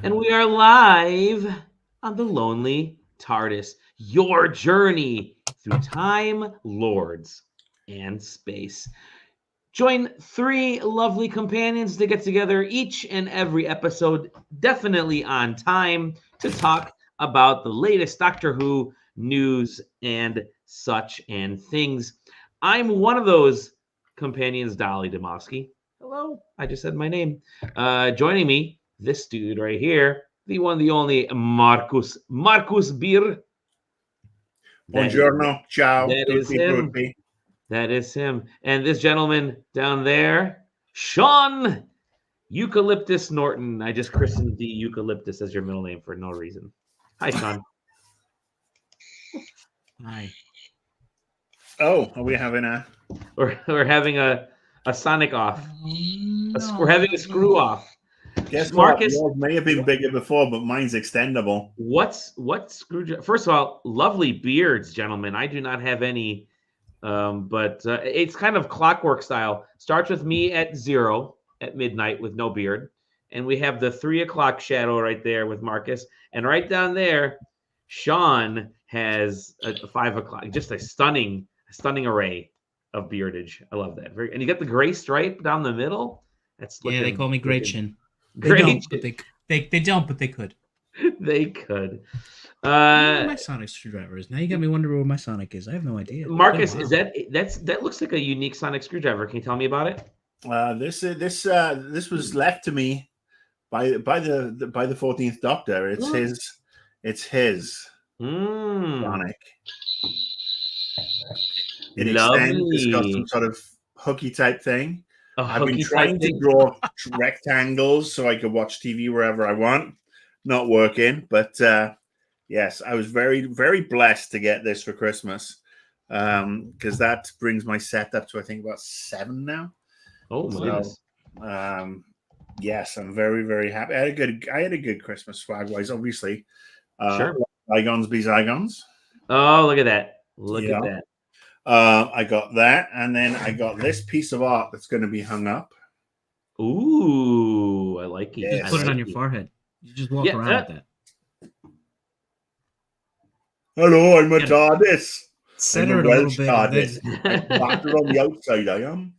And we are live on the Lonely TARDIS, your journey through time, lords, and space. Join three lovely companions to get together each and every episode, definitely on time, to talk about the latest Doctor Who news and such and things. I'm one of those companions, Dolly Demofsky. Hello, I just said my name. Joining me, this dude right here, the one, the only Marcus Beer. Buongiorno, ciao, That is him. That is him. And this gentleman down there, Sean Eucalyptus Norton. I just christened the Eucalyptus as your middle name for no reason. Hi, Sean. Hi. Oh, are we having a... We're having a Sonic off. No. We're having a screw off. Guess Marcus, what? Yours may have been bigger before, but mine's extendable. What screw? First of all, lovely beards, gentlemen. I do not have any, but it's kind of clockwork style. Starts with me at 0 at midnight with no beard, and we have the 3 o'clock shadow right there with Marcus, and right down there, Sean has a 5 o'clock. Just a stunning array of beardage. I love that. And you got the gray stripe down the middle. That's looking, they call me Great Chin. Great. They don't, but they could. They could. My Sonic screwdriver is. Now you got me wondering where my Sonic is. I have no idea. Marcus, is that looks like a unique Sonic screwdriver? Can you tell me about it? This was left to me by the 14th Doctor. It's his Sonic. It extends. It's got some sort of hooky type thing. I've been trying to draw rectangles so I could watch TV wherever I want. Not working, but yes, I was very, very blessed to get this for Christmas because that brings my set up to, I think, about 7 now. Oh my goodness! Yes, I'm very, very happy. I had a good Christmas swag wise, obviously. Sure. Zygons be Zygons. Oh, look at that! Look at that! I got that, and then I got this piece of art that's going to be hung up. Ooh, I like it. Just put it on your forehead. You just walk around with that. Hello, I'm a TARDIS. Center a little bit. Doctor on the outside, I am.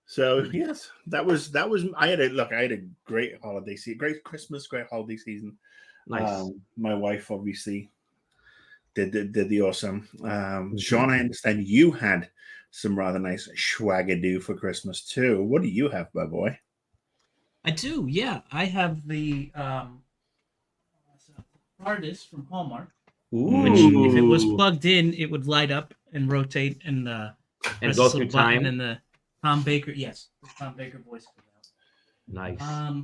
So yes, that was. I had a great holiday season, great Christmas, great holiday season. Nice. My wife obviously did the awesome. Sean, I understand you had some rather nice schwagadoo for Christmas too. What do you have, my boy? I do, yeah. I have the TARDIS from Hallmark. Ooh. Which, if it was plugged in, it would light up and rotate and go through time. And the Tom Baker, yes, the Tom Baker voice goes out. Nice. I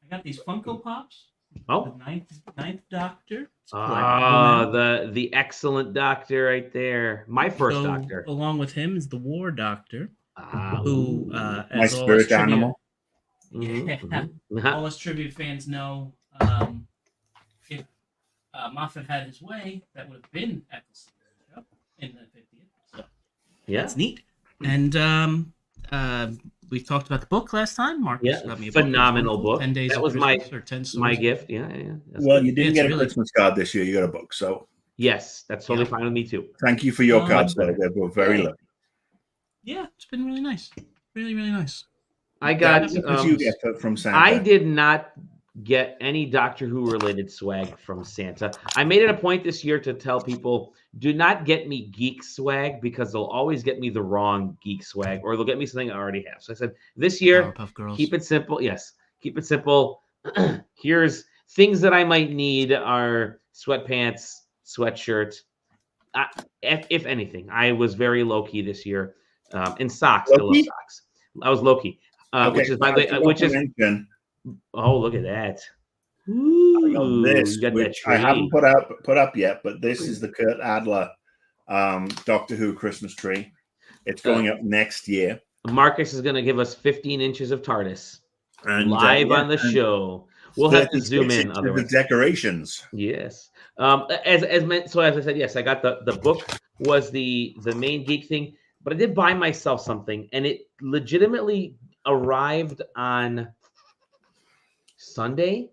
got these Funko Pops. Oh, the ninth Doctor. The excellent Doctor right there. My first Doctor. Along with him is the War Doctor, who, my as spirit animal. All us tribute fans know, if Moffat had his way, that would have been at the show in the 50th. So yeah, that's neat. And we talked about the book last time. Marcus got me a phenomenal book. 10 days. That was my gift. Yeah. Well, you didn't get a Christmas card this year. You got a book, so yes, that's totally fine with me too. Thank you for your cards. They were very lucky. Yeah, it's been really nice. Really, really nice. I got. You get from Santa. I did not get any Doctor Who related swag from Santa. I made it a point this year to tell people, do not get me geek swag because they'll always get me the wrong geek swag, or they'll get me something I already have. So I said, this year, keep it simple. Yes, keep it simple. Here's things that I might need are sweatpants, sweatshirt. If anything, I was very low key this year. And socks. I love socks. I was low key. Which is by the way, oh, look at that. Ooh, this, which I haven't put up yet, but this is the Kurt Adler Doctor Who Christmas tree. It's going up next year. Marcus is going to give us 15 inches of TARDIS live on the show. We'll have to zoom in. The decorations. Yes. As I said, yes, I got the book was the main geek thing, but I did buy myself something, and it legitimately arrived on Sunday.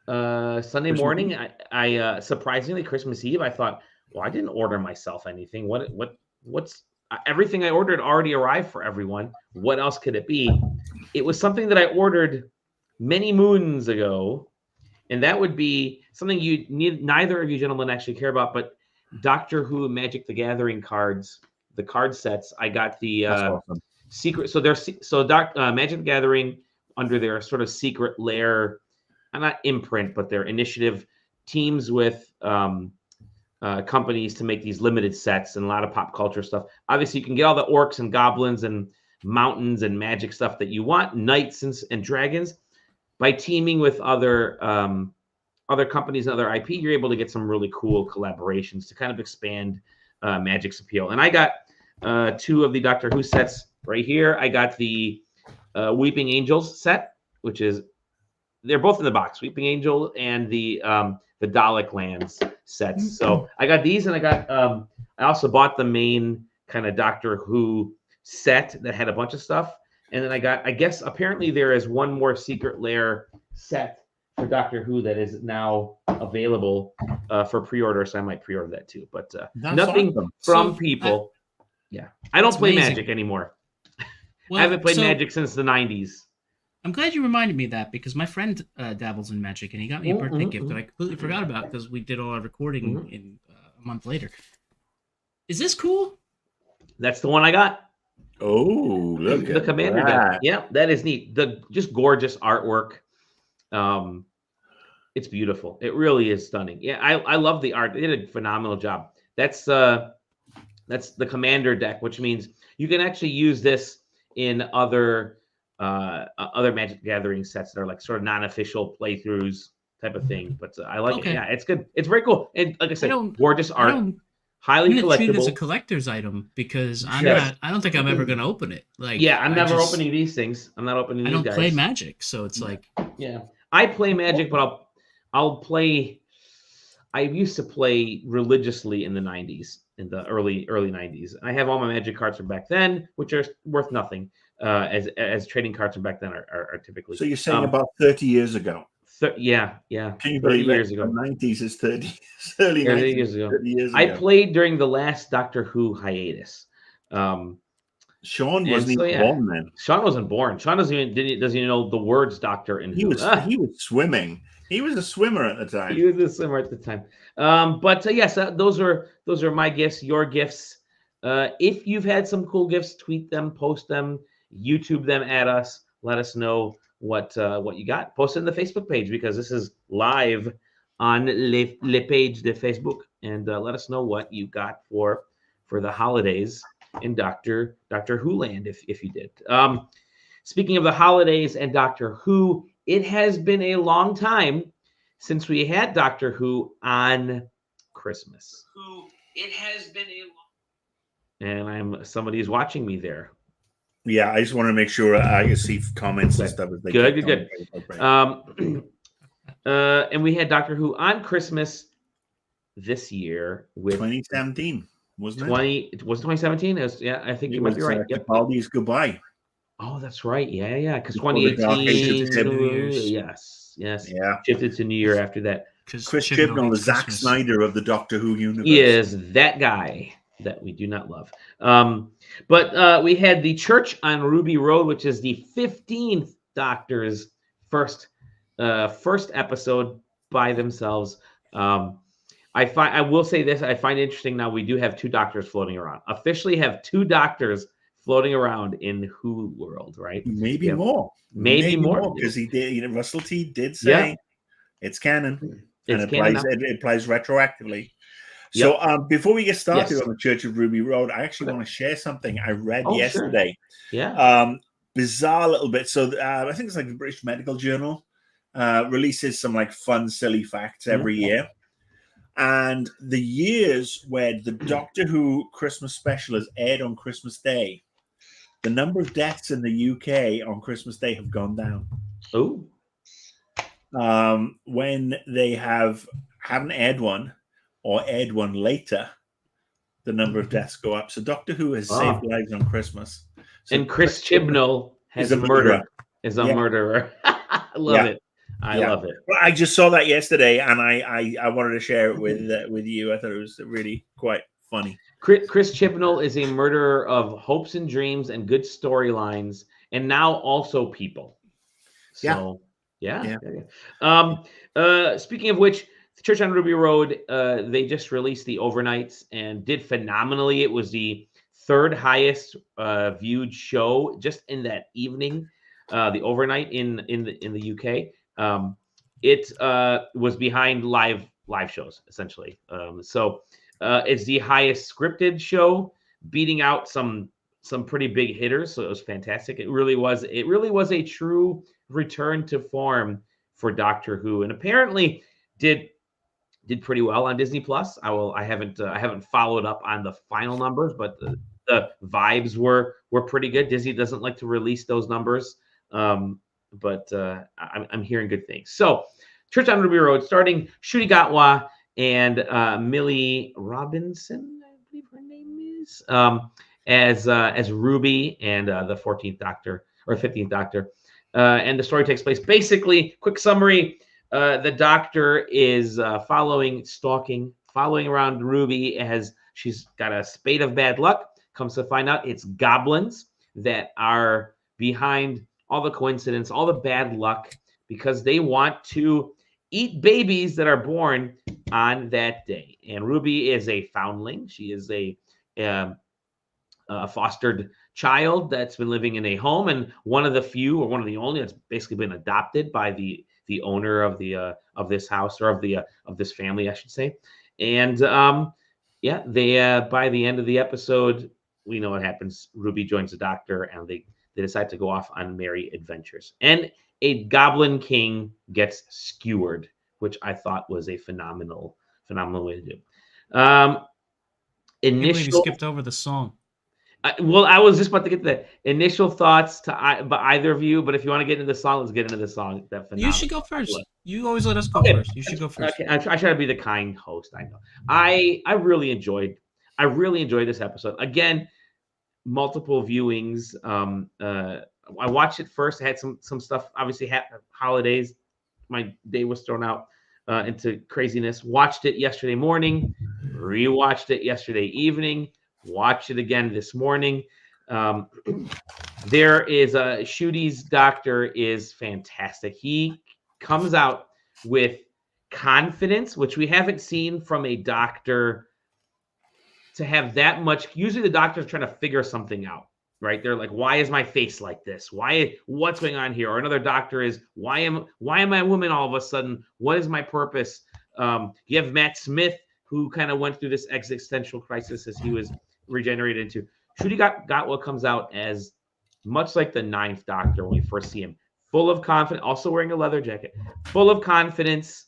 Sunday morning. I surprisingly Christmas Eve. I thought, well, I didn't order myself anything. What's everything I ordered already arrived for everyone. What else could it be? It was something that I ordered many moons ago, and that would be something neither of you gentlemen actually care about, but Doctor Who Magic the Gathering cards, the card sets. I got the awesome. secret. So Magic the Gathering under their sort of secret lair, not imprint, but their initiative teams with companies to make these limited sets and a lot of pop culture stuff. Obviously, you can get all the orcs and goblins and mountains and magic stuff that you want, knights and dragons. By teaming with other companies and other IP, you're able to get some really cool collaborations to kind of expand Magic's appeal. And I got 2 of the Doctor Who sets right here. I got the Weeping Angels set, which is they're both in the box, Weeping Angel and the Dalek Lands sets. So I got these, and I also bought the main kind of Doctor Who set that had a bunch of stuff. And then I guess apparently there is one more secret lair set for Doctor Who that is now available for pre-order, so I might pre-order that too. But nothing awesome. From people. I don't play amazing. Magic anymore. Well, I haven't played Magic since the 90s. I'm glad you reminded me of that, because my friend dabbles in Magic, and he got me a birthday gift that I completely forgot about because we did all our recording in a month later. Is this cool? That's the one I got. Oh, look the Commander deck. Yeah, that is neat. The just gorgeous artwork. It's beautiful. It really is stunning. Yeah, I love the art. They did a phenomenal job. That's the Commander deck, which means you can actually use this in other Magic Gathering sets that are like sort of non-official playthroughs type of thing. But I like it. Yeah, it's good. It's very cool. And like I said, gorgeous art. Highly collectible. Treat it as a collector's item because I don't think I'm ever going to open it. I'm never opening these things. I'm not opening these guys. I don't play Magic, so it's like. Yeah, I play Magic, but I'll play. I used to play religiously in the 90s, in the early 90s. I have all my Magic cards from back then, which are worth nothing, as trading cards from back then are typically. So you're saying about 30 years ago. Yeah. Can you believe years ago? The 90s is 30 early 90s, years ago. 30 years ago. I played during the last Doctor Who hiatus. Sean wasn't even born then. Sean wasn't born. Sean doesn't even know the words Doctor and Who. He was swimming. He was a swimmer at the time. He was a swimmer at the time. Yes, those are my gifts. Your gifts. If you've had some cool gifts, tweet them, post them, YouTube them at us. Let us know what you got. Post it in the Facebook page, because this is live on le page de Facebook, and let us know what you got for the holidays in Doctor Who land, if you did. Speaking of the holidays and Doctor Who, it has been a long time since we had Doctor Who on Christmas. And somebody's watching me there. Yeah, I just want to make sure I can see comments and stuff. Good. And we had Doctor Who on Christmas this year with 2017, wasn't it? Was it 2017? I think you might be right. Capaldi's Goodbye. Oh, that's right. Yeah. Because 2018. Yes. Yeah. Shifted to New Year after that. Chris Chibnall, the Zack Snyder of the Doctor Who universe. He is that guy that we do not love. But we had the Church on Ruby Road, which is the 15th Doctor's first episode by themselves. I will say this. I find it interesting now. We do have 2 Doctors floating around. Officially have 2 Doctors floating around in Who world, right? Maybe more. Maybe more, because he did. Russell T did say it's canon, and it applies retroactively. So before we get started on the Church of Ruby Road, I actually want to share something I read yesterday. Sure. Yeah. Bizarre little bit. So I think it's like the British Medical Journal releases some like fun, silly facts every year. And the years where the Doctor Who Christmas special is aired on Christmas Day, the number of deaths in the UK on Christmas Day have gone down. Oh. When they haven't aired one, or aired one later, the number of deaths go up. So Doctor Who has saved lives on Christmas. So and Chris Chibnall is a murderer. I love it. I love it. Well, I just saw that yesterday, and I wanted to share it with you. I thought it was really quite funny. Chris Chibnall is a murderer of hopes and dreams and good storylines, and now also people. So yeah. Speaking of which, Church on Ruby Road, they just released the overnights and did phenomenally. It was the third highest viewed show just in that evening. The overnight in the UK. It was behind live shows essentially. So it's the highest scripted show, beating out some pretty big hitters. So it was fantastic. It really was a true return to form for Doctor Who, and apparently did pretty well on Disney Plus. I haven't followed up on the final numbers, but the vibes were pretty good. Disney doesn't like to release those numbers, but I'm hearing good things. So Church on Ruby Road, starting Ncuti Gatwa and Millie Robinson, I believe her name is, as Ruby and the 14th Doctor or 15th Doctor. And the story takes place, basically, quick summary, the Doctor is stalking around Ruby as she's got a spate of bad luck. Comes to find out it's goblins that are behind all the coincidence, all the bad luck, because they want to eat babies that are born on that day. And Ruby is a foundling. She is a fostered child that's been living in a home, and one of the few, or one of the only, that's basically been adopted by the owner of the of this house, or of this family, I should say. And they by the end of the episode, we know what happens. Ruby joins the Doctor, and they decide to go off on merry adventures. And a Goblin King gets skewered, which I thought was a phenomenal way to do. Initial. You skipped over the song. Well, I was just about to get the initial thoughts by either of you, but if you want to get into the song, let's get into the song. You should go first. You always let us go first. You should go first. Okay, I try to be the kind host. I know. I really enjoyed this episode. Again, multiple viewings. I watched it first. I had some stuff. Obviously, holidays. My day was thrown out into craziness. Watched it yesterday morning. Rewatched it yesterday evening. Watch it again this morning. There is Ncuti's Doctor is fantastic. He comes out with confidence, which we haven't seen from a Doctor to have that much. Usually the Doctor's trying to figure something out, right? They're like, why is my face like this? What's going on here? Or another Doctor is, why am I a woman all of a sudden? What is my purpose? You have Matt Smith, who kind of went through this existential crisis as he was regenerated into. Ncuti Gatwa comes out as much like the 9th Doctor when we first see him, full of confidence, also wearing a leather jacket, full of confidence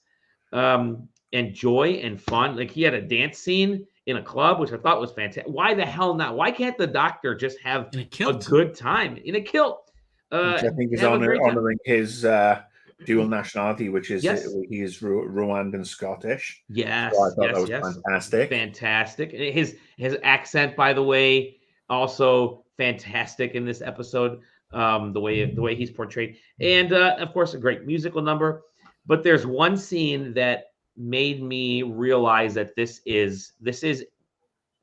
and joy and fun. Like, he had a dance scene in a club, which I thought was fantastic. Why the hell not? Why can't the Doctor just have a good time in a kilt? Which I think is honoring his dual nationality, which is he is Rwandan Scottish. Yes, so I thought that was fantastic. Fantastic. His accent, by the way, also fantastic in this episode. The way he's portrayed, and of course, a great musical number. But there's one scene that made me realize that this is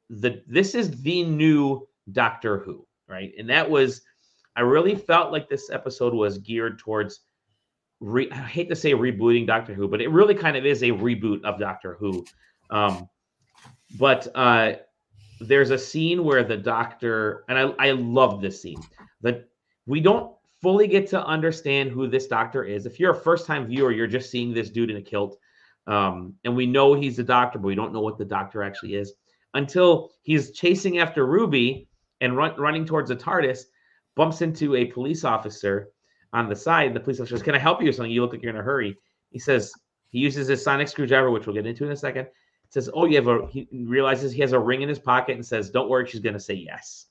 the new Doctor Who, right? And that was, I really felt like this episode was geared towards, I hate to say rebooting Doctor Who, but it really kind of is a reboot of Doctor Who. But there's a scene where the Doctor, and I love this scene, that we don't fully get to understand who this Doctor is. If you're a first-time viewer, you're just seeing this dude in a kilt. And we know he's the Doctor, but we don't know what the Doctor actually is until he's chasing after Ruby and running towards the TARDIS, bumps into a police officer on the side. The police officer says, "Can I help you or something? You look like you're in a hurry." He says, he uses his sonic screwdriver, which we'll get into in a second. Says, "Oh, he realizes he has a ring in his pocket and says, 'Don't worry, she's going to say yes.'"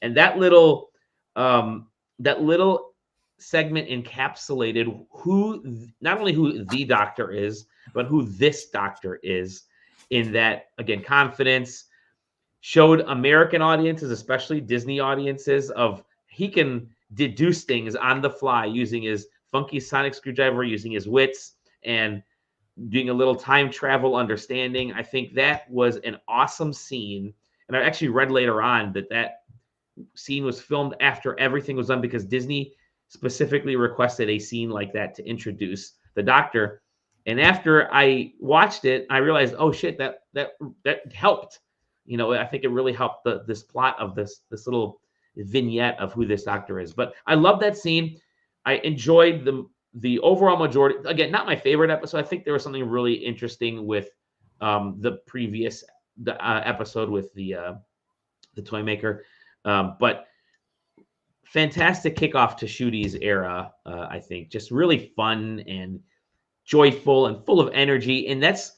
And that little segment encapsulated not only who the Doctor is, but who this Doctor is, in that, again, confidence, showed American audiences, especially Disney audiences, of he can deduce things on the fly using his funky sonic screwdriver, using his wits, and doing a little time travel understanding. I think that was an awesome scene. And I actually read later on that scene was filmed after everything was done because Disney specifically requested a scene like that to introduce the Doctor. And after I watched it, I realized, oh shit, that helped. I think it really helped this plot of this little vignette of who this Doctor is. But I love that scene. I enjoyed the overall majority. Again, not my favorite episode. I think there was something really interesting with the previous episode with the toy maker. But fantastic kickoff to Shudi's era, I think. Just really fun and joyful and full of energy. And that's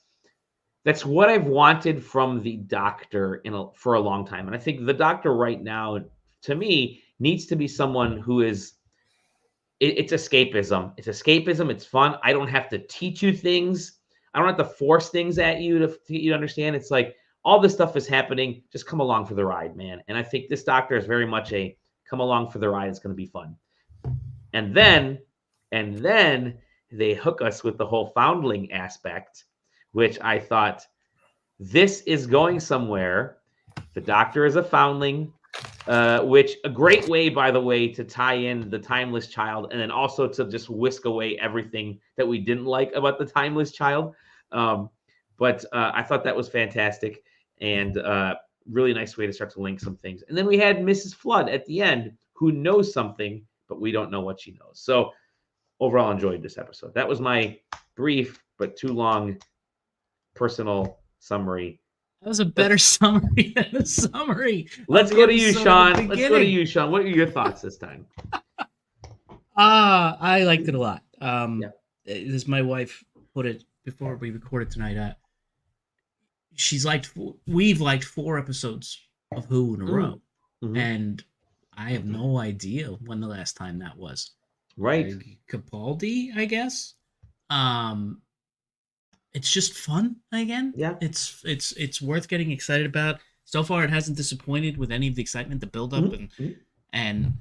what I've wanted from the Doctor for a long time. And I think the Doctor right now, to me, needs to be someone who is, it's escapism. It's escapism. It's fun. I don't have to teach you things. I don't have to force things at you to get you to understand. It's like, all this stuff is happening. Just come along for the ride, man. And I think this Doctor is very much a come along for the ride. It's going to be fun. And then they hook us with the whole foundling aspect, which I thought, this is going somewhere. The Doctor is a foundling, which a great way, by the way, to tie in the Timeless Child, and then also to just whisk away everything that we didn't like about the Timeless Child. But I thought that was fantastic, and really nice way to start to link some things. And then we had Mrs. Flood at the end, who knows something, but we don't know what she knows. So overall, enjoyed this episode. That was my brief but too long personal summary. That was a better summary than the summary. Let's go to you, Sean. Let's go to you, Sean. What are your thoughts this time? I liked it a lot. As my wife put it before we recorded tonight, we've liked 4 episodes of Who in a row, and I have no idea when the last time that was. Right, Capaldi, I guess. It's just fun again. Yeah, it's worth getting excited about. So far, it hasn't disappointed with any of the excitement, the build up, and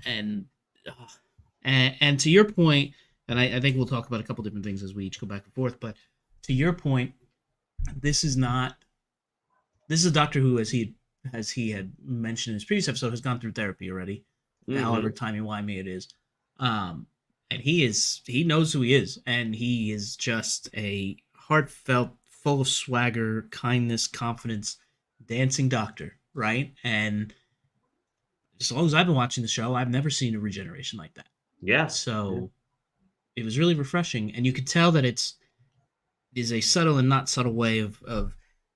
to your point, and I think we'll talk about a couple different things as we each go back and forth. But to your point, this is a Doctor Who, as he had mentioned in his previous episode, has gone through therapy already. However timey-wimey it is, and he knows who he is, and he is just a heartfelt, full of swagger, kindness, confidence, dancing Doctor, right? And as long as I've been watching the show, I've never seen a regeneration like that. Yeah. So it was really refreshing, and you could tell that it is a subtle and not subtle way of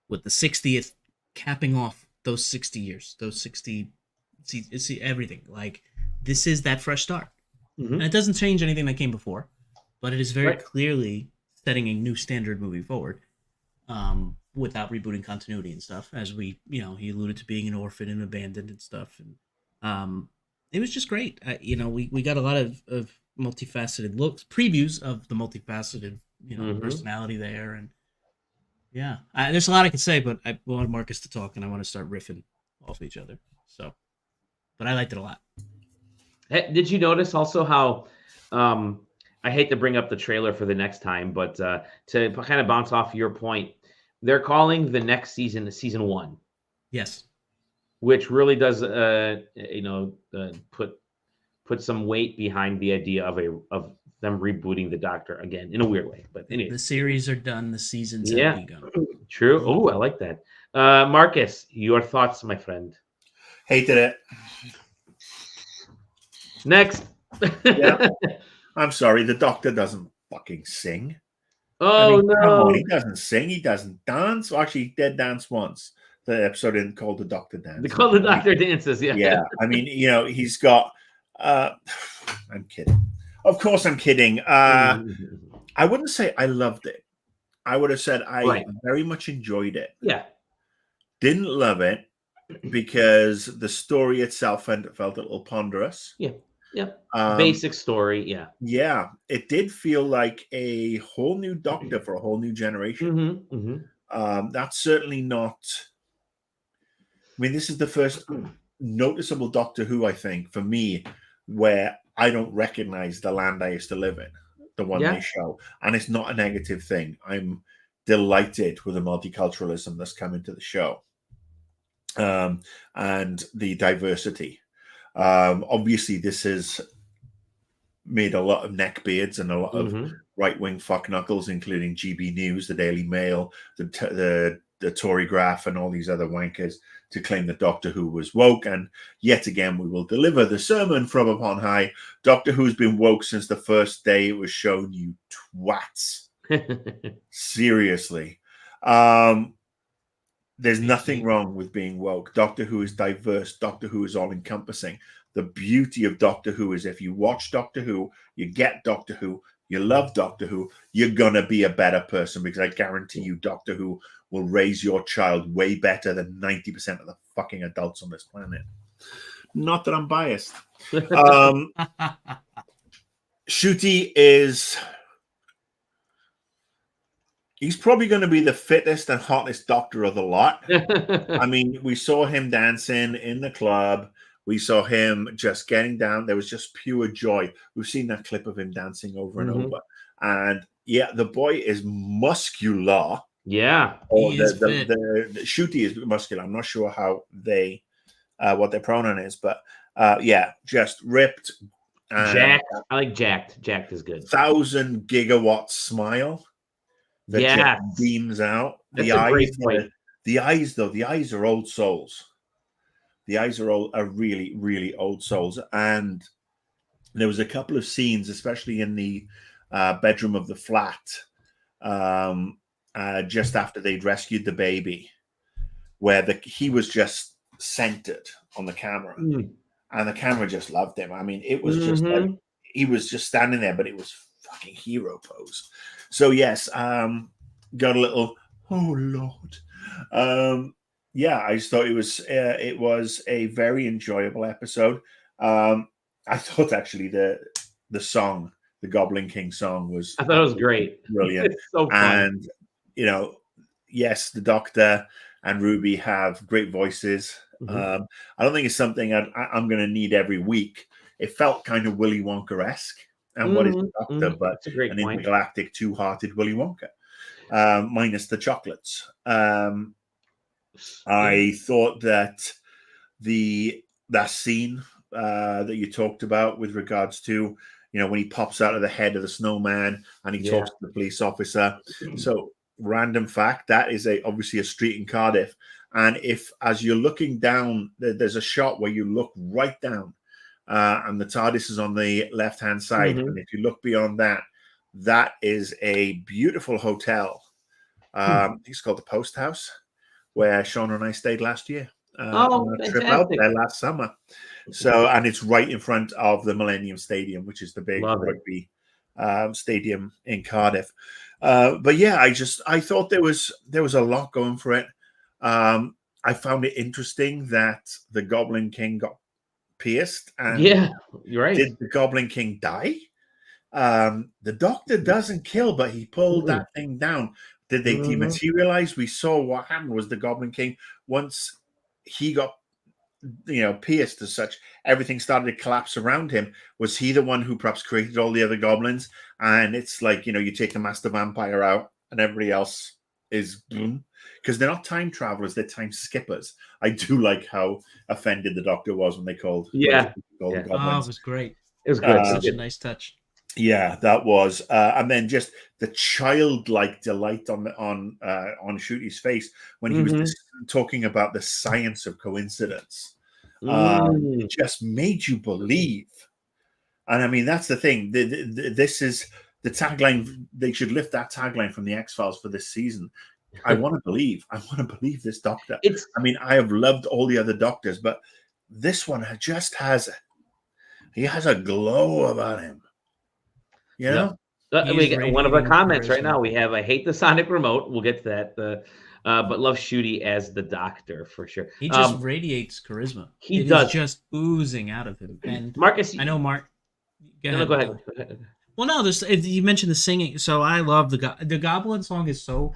with the 60th capping off those 60 years, those 60, see everything. Like, this is that fresh start. And it doesn't change anything that came before, but it is very clearly setting a new standard moving forward, without rebooting continuity and stuff. As he alluded to being an orphan and abandoned and stuff, and it was just great. We got a lot of multifaceted previews of the multifaceted personality there, and there's a lot I could say, but I want Marcus to talk, and I want to start riffing off each other. So, but I liked it a lot. Did you notice also how, I hate to bring up the trailer for the next time, but to kind of bounce off your point, they're calling the next season season 1. Yes. Which really does, put some weight behind the idea of them rebooting the Doctor again in a weird way. But anyway, the series are done. The seasons have begun. True. Oh, I like that. Marcus, your thoughts, my friend? Hated it. Next. Yeah. I'm sorry, the Doctor doesn't fucking sing. Oh, no. Come on, he doesn't sing, he doesn't dance. Well, actually, he did dance once. The episode in called The Doctor Dances. They call The Doctor Dances, yeah. Yeah, I mean, he's got... I'm kidding. Of course I'm kidding. I wouldn't say I loved it. I would have said I very much enjoyed it. Yeah. Didn't love it because the story itself felt a little ponderous. Yeah. Yeah. Basic story. Yeah. Yeah. It did feel like a whole new Doctor for a whole new generation. That's certainly not. I mean, this is the first noticeable Doctor Who, I think, for me, where I don't recognize the land I used to live in, the one they show. And it's not a negative thing. I'm delighted with the multiculturalism that's come into the show, and the diversity. Obviously, this has made a lot of neckbeards and a lot of right-wing fuck knuckles, including GB News, the Daily Mail, the Tory Graph, and all these other wankers, to claim that Doctor Who was woke. And yet again, we will deliver the sermon from upon high. Doctor Who's been woke since the first day it was shown, you twats. Seriously. There's nothing wrong with being woke. Doctor Who is diverse. Doctor Who is all-encompassing. The beauty of Doctor Who is if you watch Doctor Who, you get Doctor Who, you love Doctor Who, you're going to be a better person, because I guarantee you Doctor Who will raise your child way better than 90% of the fucking adults on this planet. Not that I'm biased. Ncuti is... He's probably going to be the fittest and hottest Doctor of the lot. I mean, we saw him dancing in the club. We saw him just getting down. There was just pure joy. We've seen that clip of him dancing over and over. And yeah, the boy is muscular. Yeah. The Ncuti is muscular. I'm not sure how they, what their pronoun is, but yeah, just ripped. Jacked. I like jacked. Jacked is good. 1,000 gigawatt smile that just beams out. That's a great point. The eyes, though, the eyes are old souls. The eyes are really, really old souls. And there was a couple of scenes, especially in the bedroom of the flat, just after they'd rescued the baby, where he was just centered on the camera. And the camera just loved him. I mean, it was just like, he was just standing there, but it was fucking hero pose. So yes, got a little, oh Lord. Yeah, I just thought it was a very enjoyable episode. I thought actually the song, the Goblin King song, was, I thought it was great, brilliant. It's so fun. And you know, yes, the Doctor and Ruby have great voices. I don't think it's something I'm going to need every week. It felt kind of Willy Wonka-esque. And what is the Doctor but an intergalactic two-hearted Willy Wonka, minus the chocolates. I thought that that scene that you talked about with regards to, you know, when he pops out of the head of the snowman and he talks to the police officer. So, random fact, that is obviously a street in Cardiff. And if, as you're looking down, there's a shot where you look right down, and the TARDIS is on the left-hand side. And if you look beyond that, that is a beautiful hotel. I think it's called the Post House, where Sean and I stayed last year. On a trip out there last summer. So, and it's right in front of the Millennium Stadium, which is the big rugby stadium in Cardiff. But yeah, I thought there was a lot going for it. I found it interesting that the Goblin King got pierced. And yeah, you're right. Did the Goblin King die? The Doctor doesn't kill, but he pulled that thing down. Did they dematerialize? We saw what happened was the Goblin King, once he got, you know, pierced as such, everything started to collapse around him. Was he the one who perhaps created all the other goblins? And it's like, you know, you take the Master Vampire out and everybody else is boom. Because they're not time travelers, they're time skippers. I do like how offended the Doctor was when they called the goblins. Oh, it was great. It was good. Such a nice touch. Yeah, that was, and then just the childlike delight on Ncuti's face when he was talking about the science of coincidence. It just made you believe, and I mean that's the thing. This is the tagline. They should lift that tagline from the X-Files for this season. I want to believe. I want to believe this Doctor. I mean, I have loved all the other Doctors, but this one just has a glow about him. You know, we get one of our comments right now. We have I hate the sonic remote. We'll get to that. But love Ncuti as the Doctor for sure. He just radiates charisma. It is just oozing out of him. And Marcus, I know Mark. Go ahead. Well, no, you mentioned the singing, so I love the Goblin song is so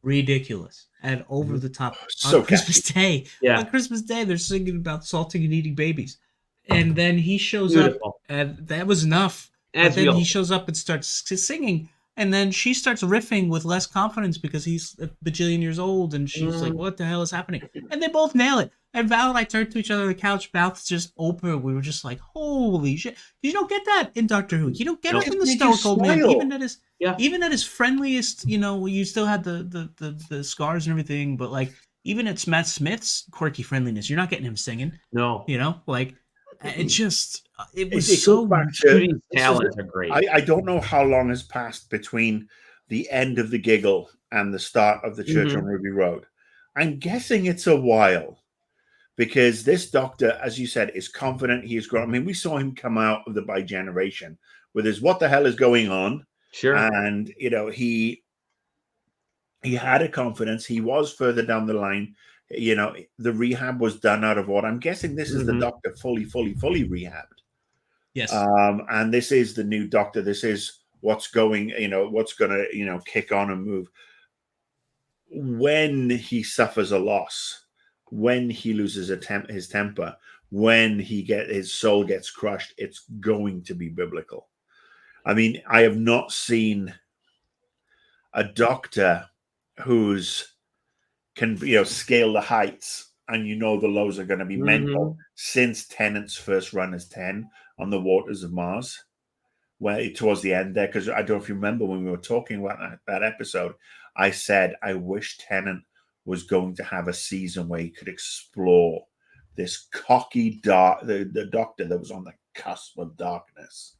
ridiculous and over the top. So on Christmas Day, on Christmas Day, they're singing about salting and eating babies. And then he shows up, and that was enough. But then he shows up and starts singing, and then she starts riffing with less confidence because he's a bajillion years old, and she's like, "What the hell is happening?" And they both nail it. And Val and I turned to each other on the couch, mouths just open. We were just like, "Holy shit!" You don't get that in Doctor Who. You don't get it in the Stone Cold Man. Even at his friendliest, you still had the scars and everything, but like even at Matt Smith's quirky friendliness, you're not getting him singing. No, it was so. Judy's talents are great. I don't know how long has passed between the end of the giggle and the start of the Church on Ruby Road. I'm guessing it's a while, because this Doctor, as you said, is confident. He's grown. I mean, we saw him come out of the By Generation with his "What the hell is going on?" Sure, and he had a confidence. He was further down the line. The rehab was done out of order. I'm guessing this is the Doctor fully rehabbed. Yes. And this is the new Doctor. This is what's going to kick on and move. When he suffers a loss, when he loses his temper, when his soul gets crushed, it's going to be biblical. I mean, I have not seen a Doctor who's can scale the heights and the lows are going to be mental since Tennant's first run as 10 on the Waters of Mars, where towards the end there, because I don't know if you remember when we were talking about that episode, I said I wish Tennant was going to have a season where he could explore this cocky the Doctor that was on the cusp of darkness.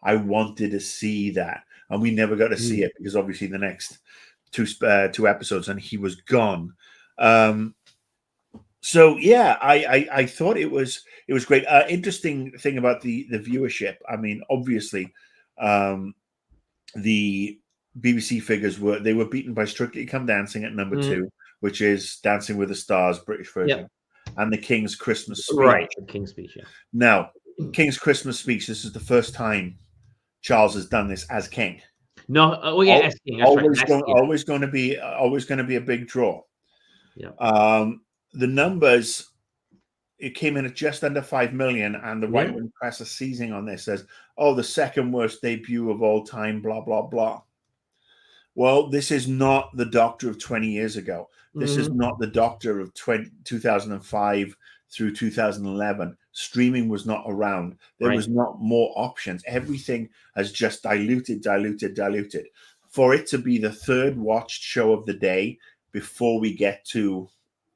I wanted to see that, and we never got to see it because obviously the next two episodes and he was gone. So yeah, I thought it was great. Interesting thing about the viewership. I mean, obviously, the BBC figures were beaten by Strictly Come Dancing at number 2, which is Dancing with the Stars, British version, and the King's Christmas Speech. Right, the King's Speech. Yeah. Now, King's Christmas Speech. This is the first time Charles has done this as king. No, as king. Always going to be a big draw. Yeah. The numbers, it came in at just under 5 million, and the right wing press is seizing on this as, the second worst debut of all time, blah blah blah. Well, this is not the Doctor of 20 years ago. This is not the Doctor of 2005 through 2011. Streaming was not around. There was not more options. Everything has just diluted. For it to be the third watched show of the day before we get to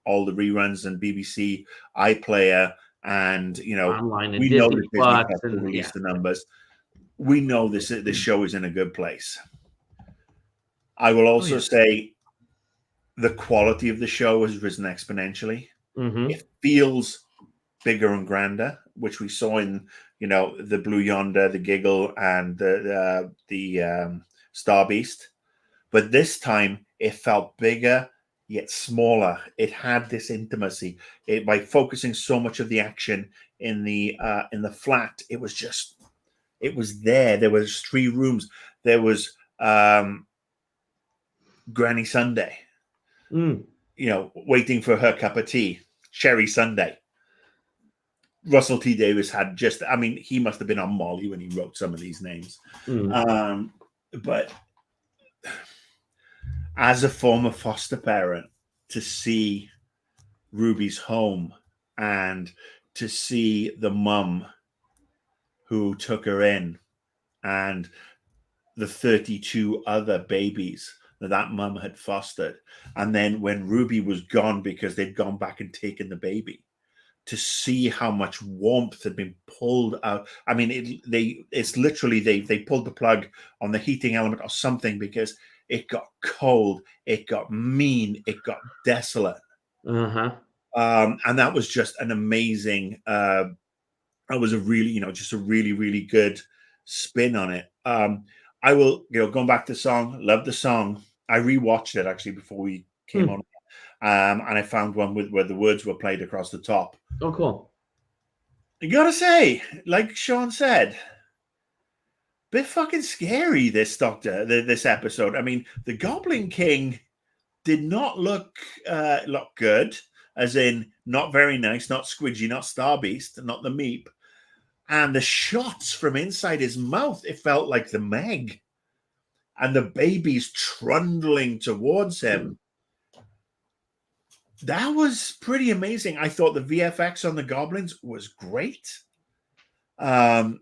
all the reruns and BBC iPlayer and online, and we know that Disney Plus will release the numbers. We know this show is in a good place. I will also say the quality of the show has risen exponentially. It feels bigger and grander, which we saw in the Blue Yonder, the Giggle, and the Star Beast. But this time it felt bigger yet smaller. It had this intimacy. By focusing so much of the action in the flat, it was there. There was 3 rooms. There was Granny Sunday, waiting for her cup of tea. Sherry Sunday. Russell T. Davies had he must have been on Molly when he wrote some of these names. But as a former foster parent, to see Ruby's home and to see the mum who took her in and the 32 other babies that mum had fostered. And then when Ruby was gone because they'd gone back and taken the baby, to see how much warmth had been pulled out. I mean, it's literally they pulled the plug on the heating element or something because it got cold, it got mean, it got desolate. And that was just an amazing. That was a really, just a really, really good spin on it. I will, going back to the song, love the song. I rewatched it actually before we came on. And I found one where the words were played across the top. Oh, cool. You gotta say, like Sean said, bit fucking scary, this Doctor, this episode. I mean, the Goblin King did not look good, as in not very nice, not Squidgy, not Starbeast, not the Meep. And the shots from inside his mouth, it felt like the Meg. And the baby's trundling towards him. That was pretty amazing. I thought the VFX on the goblins was great. Russell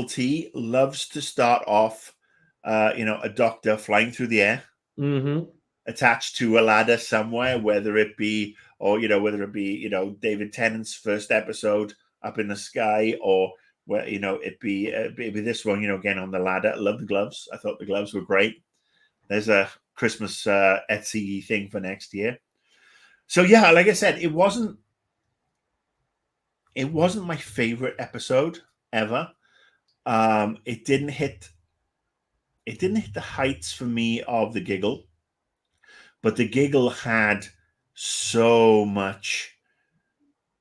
T loves to start off, a doctor flying through the air, attached to a ladder somewhere, whether it be David Tennant's first episode up in the sky, or where it be this one, again on the ladder. I love the gloves. I thought the gloves were great. There's a Christmas Etsy thing for next year. So yeah, like I said, it wasn't my favorite episode ever. It didn't hit the heights for me of the Giggle, but the Giggle had so much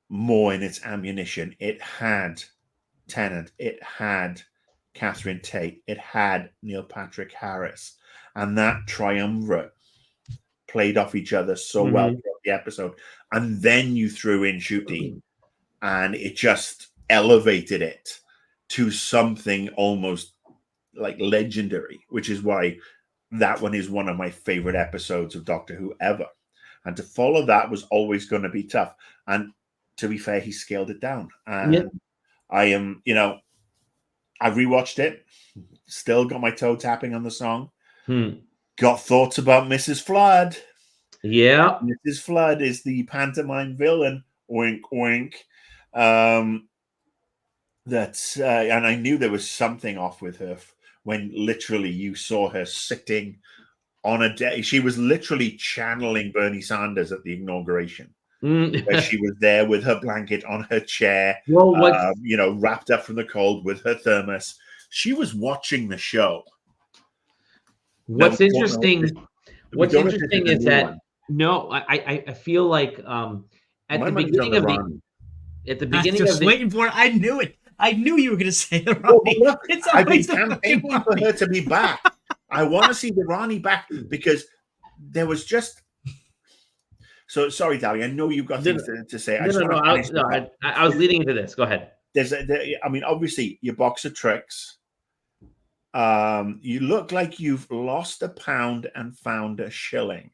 more in its ammunition. It had Tennant, it had Catherine Tate, it had Neil Patrick Harris, and that triumvirate played off each other so well throughout the episode. And then you threw in Ncuti, and it just elevated it to something almost like legendary, which is why that one is one of my favorite episodes of Doctor Who ever. And to follow that was always going to be tough. And to be fair, he scaled it down. And I am, I rewatched it, still got my toe tapping on the song. Got thoughts about Mrs. Flood. Yeah. Mrs. Flood is the pantomime villain. Wink, wink. And I knew there was something off with her when literally you saw her sitting on a day. She was literally channeling Bernie Sanders at the inauguration. Where she was there with her blanket on her chair, wrapped up from the cold with her thermos. She was watching the show. What's interesting is that I feel like at the beginning of waiting for it. I knew it. I knew you were going to say the Ronnie. I've been campaigning for her to be back. I want to see the Ronnie back because there was just. So sorry, Dali. I know you've got things to say. I was leading into this. Go ahead. Obviously, your box of tricks. You look like you've lost a pound and found a shilling.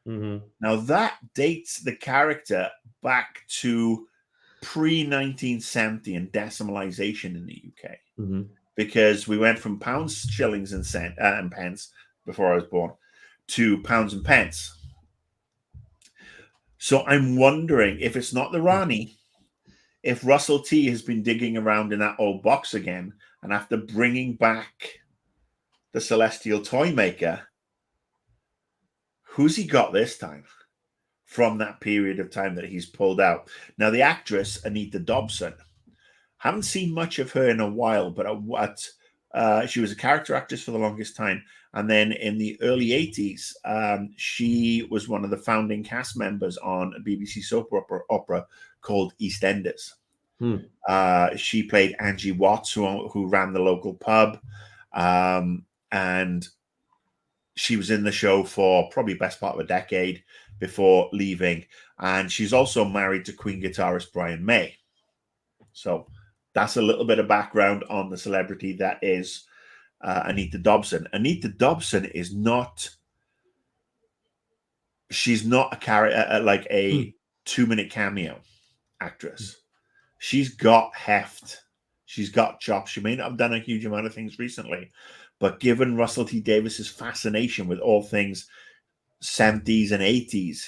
Now that dates the character back to pre-1970 and decimalization in the UK, because we went from pounds, shillings, and pence before I was born to pounds and pence. So I'm wondering if it's not the Rani, if Russell T has been digging around in that old box again, and after bringing back the Celestial Toy Maker, who's he got this time from that period of time that he's pulled out? Now, the actress, Anita Dobson, haven't seen much of her in a while, but she was a character actress for the longest time. And then in the early 80s, she was one of the founding cast members on a BBC soap opera called EastEnders. She played Angie Watts, who ran the local pub. And she was in the show for probably best part of a decade before leaving. And she's also married to Queen guitarist Brian May. So that's a little bit of background on the celebrity that is Anita Dobson. Anita Dobson is not. She's not a character like a 2-minute cameo actress. She's got heft. She's got chops. She may not have done a huge amount of things recently, but given Russell T Davis's fascination with all things 70s and 80s,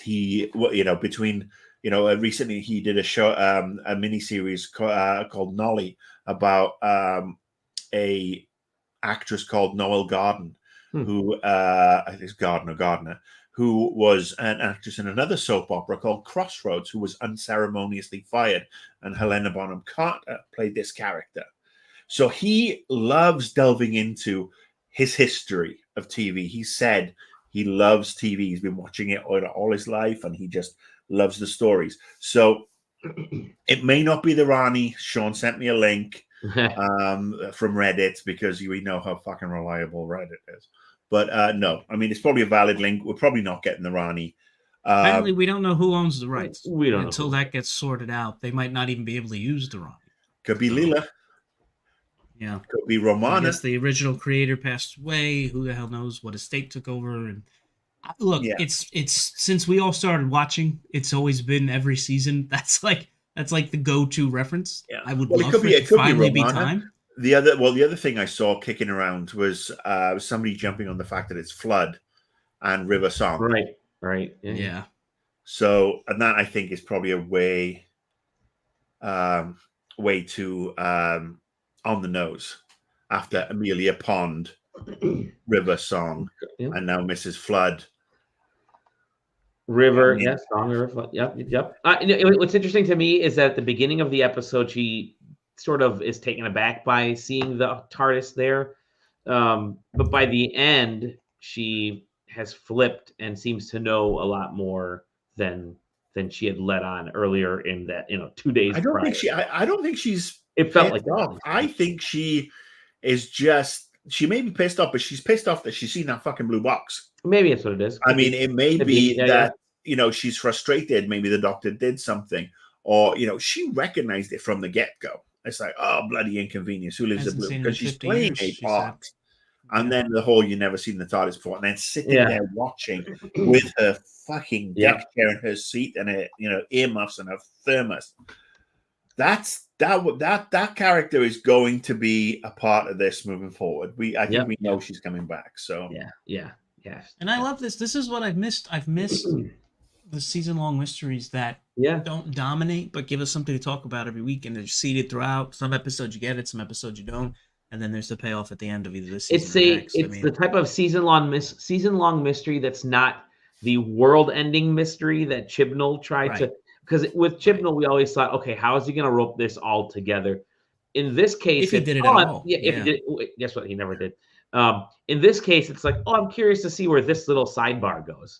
recently he did a show, a mini series called Nolly about a actress called Noel Garden, who I think it's Gardner, who was an actress in another soap opera called Crossroads, who was unceremoniously fired, and Helena Bonham Carter played this character. So he loves delving into his history of TV. He said he loves TV. He's been watching it all his life, and he just loves the stories. So it may not be the Rani. Sean sent me a link from Reddit because we know how fucking reliable Reddit is. But no, I mean, it's probably a valid link. We're probably not getting the Rani. Apparently, we don't know who owns the rights. We don't until know that gets sorted out. They might not even be able to use the Romulan. Could be Leela. Yeah. Could be I Romana. guess the original creator passed away. Who the hell knows what estate took over? And look, it's since we all started watching, it's always been every season. That's like the go-to reference. Yeah. I would love for it to finally be time. The other thing I saw kicking around was somebody jumping on the fact that it's Flood and River Song. Right. Yeah. So, and that I think is probably a way too on the nose after Amelia Pond, River Song, and now Mrs. Flood. River, Song, River Flood. Yep. What's interesting to me is that at the beginning of the episode, she sort of is taken aback by seeing the TARDIS there. But by the end, she has flipped and seems to know a lot more than she had let on earlier in that 2 days. I don't think she's. It felt like off. I think she is just. She may be pissed off, but she's pissed off that she's seen that fucking blue box. Maybe that's what it is. I mean, it may be that she's frustrated. Maybe the Doctor did something, or she recognized it from the get-go. It's like, oh, bloody inconvenience. Who lives in blue? Because she's playing a part. And then the whole you never seen the TARDIS before, and then sitting there watching with her fucking deck chair in her seat and her earmuffs and her thermos. That character is going to be a part of this moving forward. I think we know she's coming back. So yeah. And I love this. This is what I've missed. I've missed the season-long mysteries that don't dominate, but give us something to talk about every week, and they're seeded throughout. Some episodes you get it, some episodes you don't. And then there's the payoff at the end of either this season or next. It's the type of season-long mystery that's not the world-ending mystery that Chibnall tried to. Because with Chibnall, we always thought, okay, how is he going to rope this all together? In this case, if he did it at all, if he did, guess what? He never did. In this case, it's like, I'm curious to see where this little sidebar goes.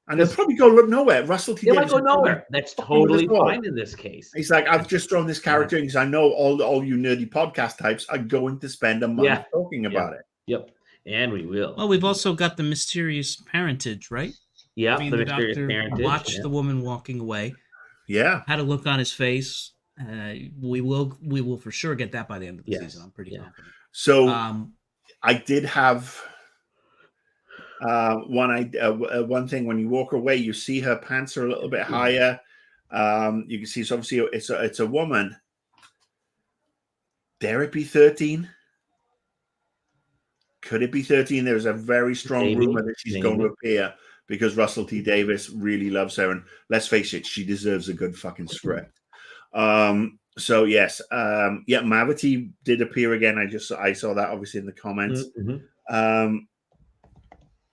And they'll probably go nowhere. Russell T. They might go nowhere. That's totally fine in this case. He's like, I've just thrown this character in because I know all you nerdy podcast types are going to spend a month talking about it. Yep. And we will. Well, we've also got the mysterious parentage, right? Yeah, the mysterious parentage. Watched the woman walking away. Yeah. Had a look on his face. We will for sure get that by the end of the season. I'm pretty confident. So I did have one thing. When you walk away, you see her pants are a little bit higher. You can see, so obviously it's a woman. Dare it be 13? Could it be 13? There's a very strong rumor that she's going to appear because Russell T. Davies really loves her, and let's face it, she deserves a good fucking script. So yes, Mavity did appear again. I saw that obviously in the comments.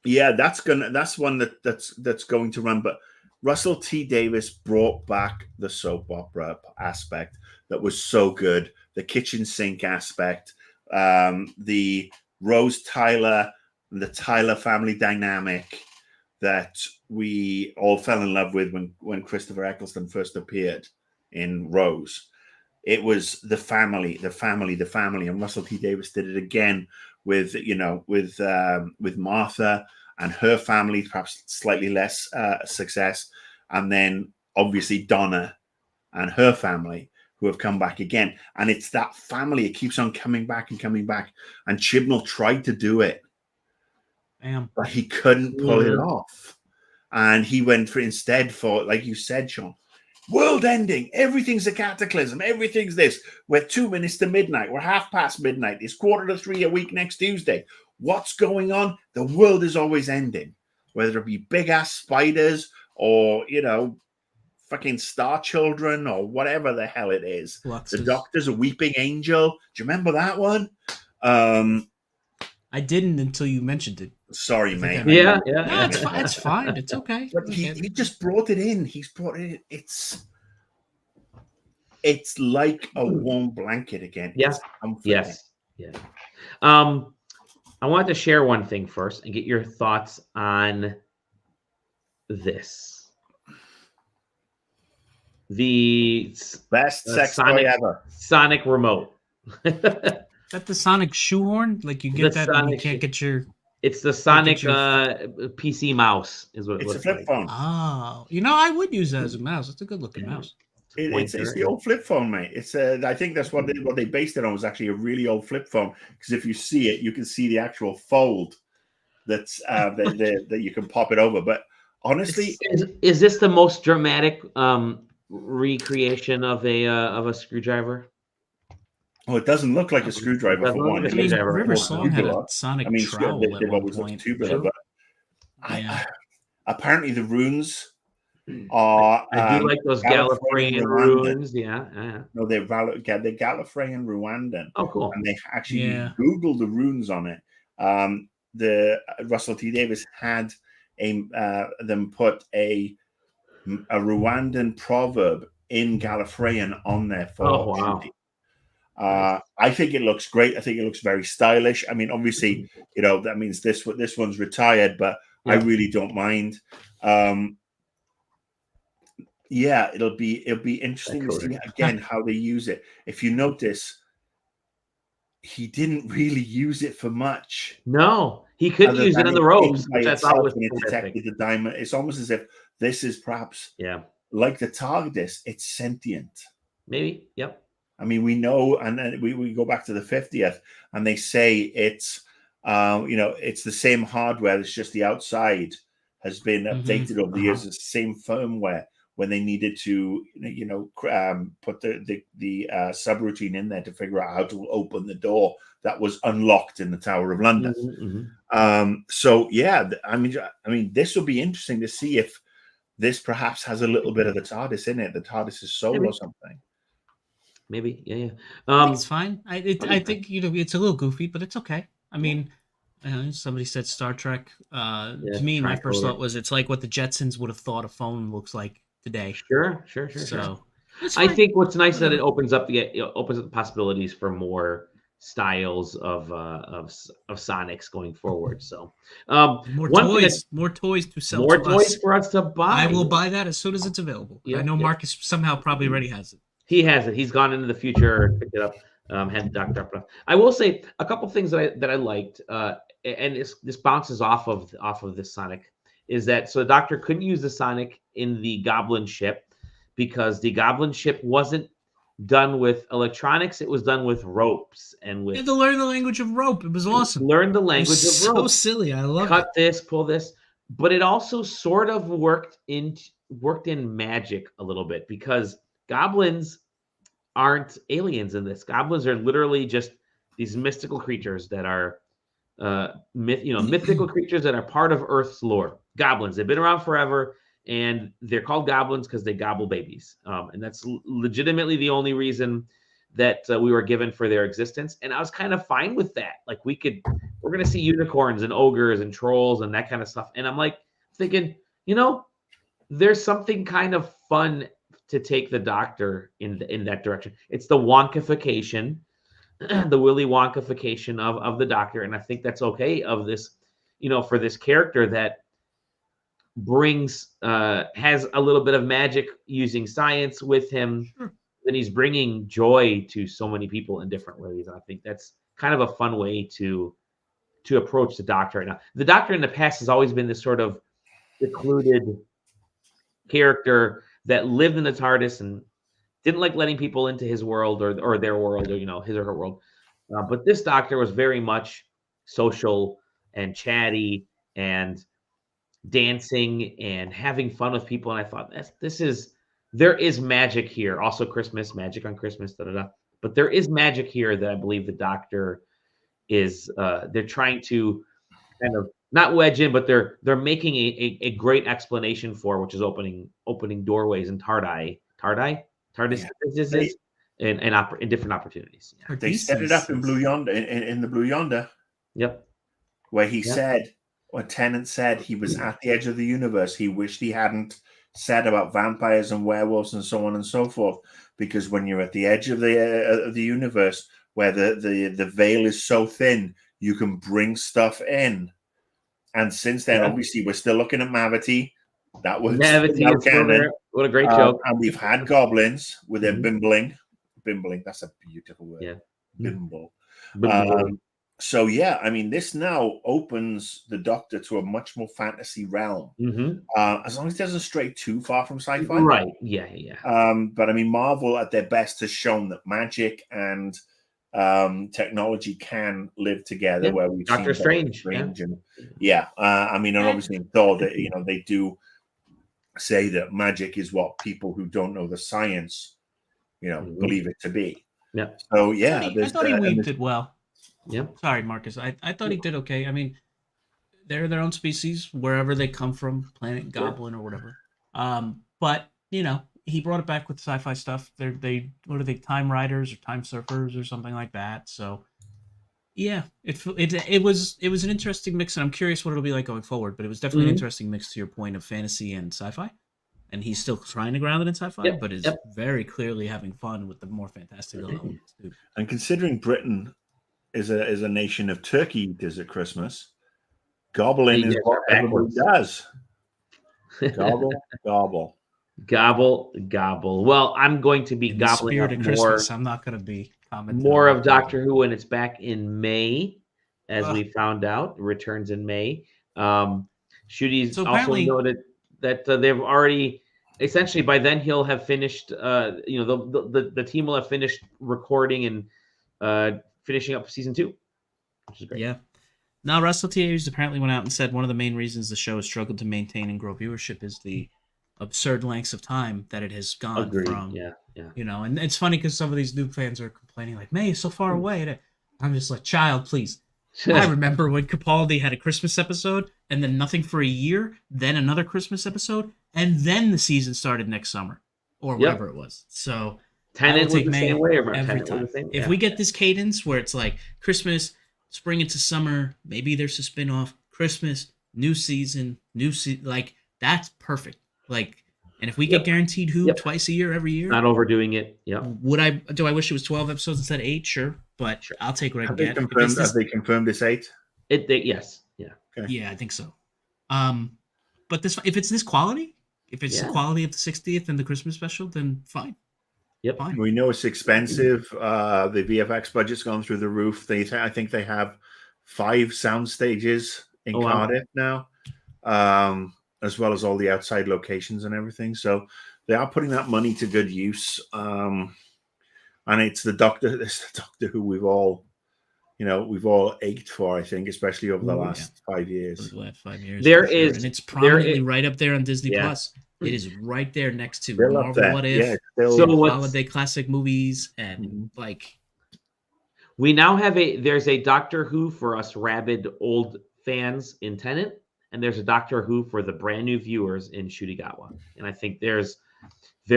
That's one that's going to run. But Russell T. Davies brought back the soap opera aspect that was so good. The kitchen sink aspect, the Rose Tyler, the Tyler family dynamic that we all fell in love with when Christopher Eccleston first appeared in Rose. It was the family, and Russell T. Davies did it again with Martha and her family, perhaps slightly less success, and then obviously Donna and her family who have come back again. And it's that family; it keeps on coming back and coming back. And Chibnall tried to do it, but he couldn't pull it off, and he went instead for, like you said, Sean. World ending. Everything's a cataclysm. Everything's this. We're 2 minutes to midnight. We're 3:30 midnight. It's 2:45 a week next Tuesday. What's going on? The world is always ending. Whether it be big ass spiders or, fucking star children or whatever the hell it is. The Doctor's a weeping angel. Do you remember that one? I didn't until you mentioned it. Sorry, mate. No, it's fine. It's okay. But he just brought it in. He's brought it in. It's like a warm blanket again. Yes. Yes. I want to share one thing first and get your thoughts on this. The best sex toy ever. Sonic remote. Is that the Sonic shoehorn? Like you get that and you can't get your It's the Sonic PC mouse. Is what it's a it's flip like. phone. Oh, I would use that as a mouse. It's a good looking mouse. It's the old flip phone, mate. It's I think that's what they based it on, was actually a really old flip phone, because if you see it, you can see the actual fold that's that you can pop it over. But honestly, is this the most dramatic recreation of a screwdriver? Oh, it doesn't look like a screwdriver for one. I mean, River Song had a sonic trowel at they've one always looked point. tubular, but Yeah. apparently the runes are. I do like those Gallifreyan runes. Yeah. No, they're Gallifreyan Rwandan. Oh, cool. And they actually Googled the runes on it. The Russell T Davies had them put a Rwandan proverb in Gallifreyan on there for shooting. I think it looks great. I think it looks very stylish. I mean, obviously, that means this one's retired, but I really don't mind. It'll be interesting to see again how they use it. If you notice, he didn't really use it for much. No, he couldn't use it on the ropes. That's always when it detected the diamond. It's almost as if this is perhaps like the TARDIS. It's sentient. Maybe. Yep. I mean, we know, and then we go back to the 50th, and they say it's, it's the same hardware. It's just the outside has been updated over the years. It's the same firmware when they needed to, put the subroutine in there to figure out how to open the door that was unlocked in the Tower of London. So yeah, I mean, this will be interesting to see if this perhaps has a little bit of the TARDIS in it. The TARDIS' soul or something. Maybe, yeah. I think it's fine. I think it's a little goofy, but it's okay. I mean, somebody said Star Trek. To me, my first thought was it's like what the Jetsons would have thought a phone looks like today. Sure. So I think what's nice that it opens up the possibilities for more styles of Sonics going forward. So more toys to sell. More toys for us to buy. I will buy that as soon as it's available. I know Marcus somehow probably already has it. He has it. He's gone into the future, picked it up, had the doctor up. I will say a couple things that I liked, and this bounces off of this Sonic, is that so the doctor couldn't use the Sonic in the Goblin ship because the Goblin ship wasn't done with electronics; it was done with ropes and with. You had to learn the language of rope. It was awesome. Learn the language of rope. So silly. I love it. Cut this, pull this, but it also sort of worked in magic a little bit because goblins aren't aliens in this. Goblins are literally just these mystical creatures that are mythical creatures that are part of Earth's lore. Goblins, they've been around forever, and they're called goblins because they gobble babies. And that's legitimately the only reason that we were given for their existence. And I was kind of fine with that. Like we're going to see unicorns and ogres and trolls and that kind of stuff. And I'm like thinking, there's something kind of fun to take the doctor in that direction. It's the Wonkification, the Willy Wonkification of the doctor, and I think that's okay. Of this, for this character that brings has a little bit of magic using science with him, then he's bringing joy to so many people in different ways. And I think that's kind of a fun way to approach the doctor right now. The doctor in the past has always been this sort of secluded character that lived in the TARDIS and didn't like letting people into his world or their world or his or her world. But this doctor was very much social and chatty and dancing and having fun with people. And I thought there is magic here. Also Christmas, magic on Christmas, But there is magic here that I believe the doctor is they're trying to kind of not wedge in, but they're making a great explanation for, which is opening doorways in TARDIS in different opportunities. Yeah. They set it up in Blue Yonder, in the Blue Yonder. Yep. Where he said, or Tennant said, he was at the edge of the universe. He wished he hadn't said about vampires and werewolves and so on and so forth, because when you're at the edge of the universe, where the veil is so thin, you can bring stuff in. And since then, obviously, we're still looking at Mavity. That was canon. What a great joke. And we've had goblins with their bimbling. Bimbling, that's a beautiful word. Yeah. Bimble. So yeah, I mean, this now opens the Doctor to a much more fantasy realm. As long as it doesn't stray too far from sci-fi, right? Yeah, yeah. But I mean, Marvel at their best has shown that magic and technology can live together. Yeah. Where we've Doctor seen Doctor Strange, Strange, and I mean, and obviously in Thor, that they do say that magic is what people who don't know the science, believe it to be. Yeah. So yeah, I thought he weaved it well. Yep. Sorry, Marcus. I thought he did okay. I mean, they're their own species wherever they come from, planet Goblin or whatever. But he brought it back with sci-fi stuff. They what are they, time riders or time surfers or something like that. So yeah, it was an interesting mix, and I'm curious what it'll be like going forward. But it was definitely an interesting mix to your point of fantasy and sci-fi. And he's still trying to ground it in sci-fi, but is very clearly having fun with the more fantastical elements too. And considering Britain is a nation of turkey eaters at Christmas, gobbling is what everybody does. Gobble, gobble. Gobble, gobble. Well, I'm going to be gobbling up of more. Christmas, I'm not going to be commenting more of Doctor Who when it's back in May, as we found out. It returns in May. Shooty's also noted that they've already, essentially by then he'll have finished. The team will have finished recording and finishing up season 2, which is great. Yeah. Now, Russell T. Davies apparently went out and said one of the main reasons the show has struggled to maintain and grow viewership is the absurd lengths of time that it has gone from. Yeah. And it's funny because some of these new fans are complaining like, May is so far away. I'm just like, child, please. I remember when Capaldi had a Christmas episode and then nothing for a year, then another Christmas episode, and then the season started next summer or whatever it was. So Tenet was the same way every time. If we get this cadence where it's like Christmas, spring into summer, maybe there's a spin-off, Christmas, new season, like that's perfect. Like, and if we get guaranteed Who twice a year, every year, not overdoing it. Yeah. Do I wish it was 12 episods instead of 8? Sure, but I'll take what I can get. Have they confirmed it's 8? Yes. Yeah. Okay. Yeah, I think so. But if it's this quality, if it's the quality of the 60th and the Christmas special, then fine. Yep. Fine. We know it's expensive. The VFX budget's gone through the roof. I think they have 5 sound stages in Cardiff now, as well as all the outside locations and everything. So they are putting that money to good use. And it's the Doctor Who we've all ached for, I think, especially over the last 5 years. The last 5 years. And it's prominently right up there on Disney Plus. It is right there next to Marvel What If, holiday classic movies, and we now have there's a Doctor Who for us rabid old fans in Tenet, and there's a Doctor Who for the brand new viewers in Shutigawa. And I think there's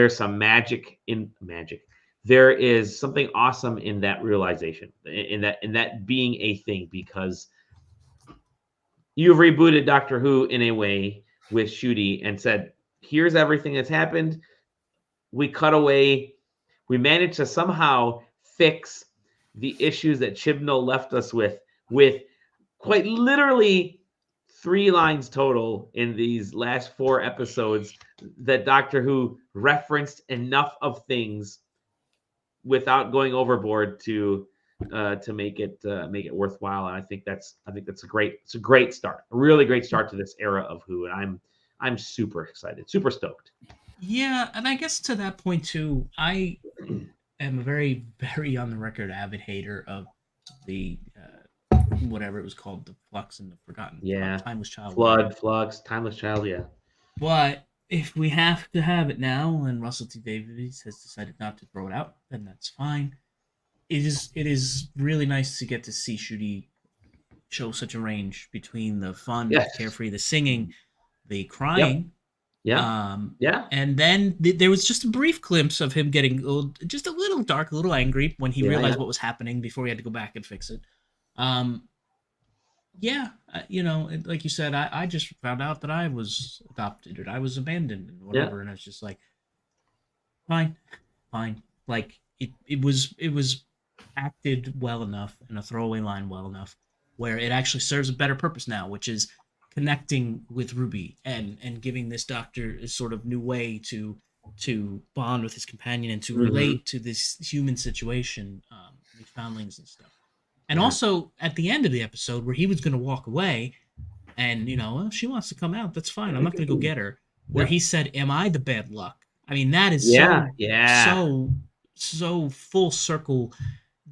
some magic in magic. There is something awesome in that realization, in that being a thing, because you've rebooted Doctor Who in a way with Shuti and said, here's everything that's happened. We cut away. We managed to somehow fix the issues that Chibnall left us with quite literally 3 lines total in these last 4 episodes that Doctor Who referenced enough of things without going overboard to make it worthwhile. And I think that's a great start, a really great start to this era of Who. And I'm super excited, super stoked. Yeah, and I guess to that point too, I am a very, very on the record avid hater of the whatever it was called, the Flux and the Forgotten. Timeless Child. Flux, Timeless Child, yeah. But if we have to have it now, and Russell T Davies has decided not to throw it out, then that's fine. It is really nice to get to see Shuti show such a range between the fun, the carefree, the singing, the crying. And then there was just a brief glimpse of him getting just a little dark, a little angry when he realized what was happening before he had to go back and fix it. Like you said, I just found out that I was adopted or I was abandoned and whatever, and I was just like, fine. Like it was acted well enough and a throwaway line well enough where it actually serves a better purpose now, which is connecting with Ruby and giving this Doctor a sort of new way to bond with his companion and to relate to this human situation, these foundlings and stuff. And also at the end of the episode where he was going to walk away, and well, she wants to come out. That's fine. I'm not going to go get her. Where he said, "Am I the bad luck?" I mean, that is so full circle.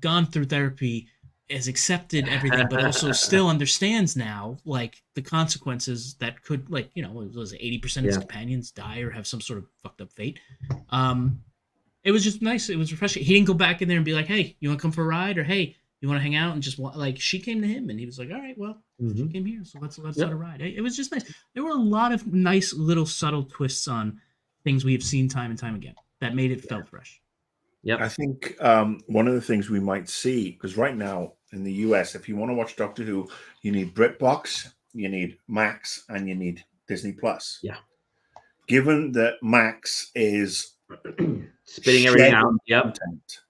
Gone through therapy, has accepted everything, but also still understands now, like the consequences that could, like was 80% of his companions die or have some sort of fucked up fate. It was just nice. It was refreshing. He didn't go back in there and be like, "Hey, you want to come for a ride?" or "Hey, you want to hang out?" and just like she came to him and he was like, "All right, well, she came here, so let's let her ride." It was just nice. There were a lot of nice little subtle twists on things we have seen time and time again that made it felt fresh. Yep. I think one of the things we might see, because right now in the US, if you want to watch Doctor Who, you need BritBox, you need Max, and you need Disney Plus. Yeah. Given that Max is spitting everything out, content,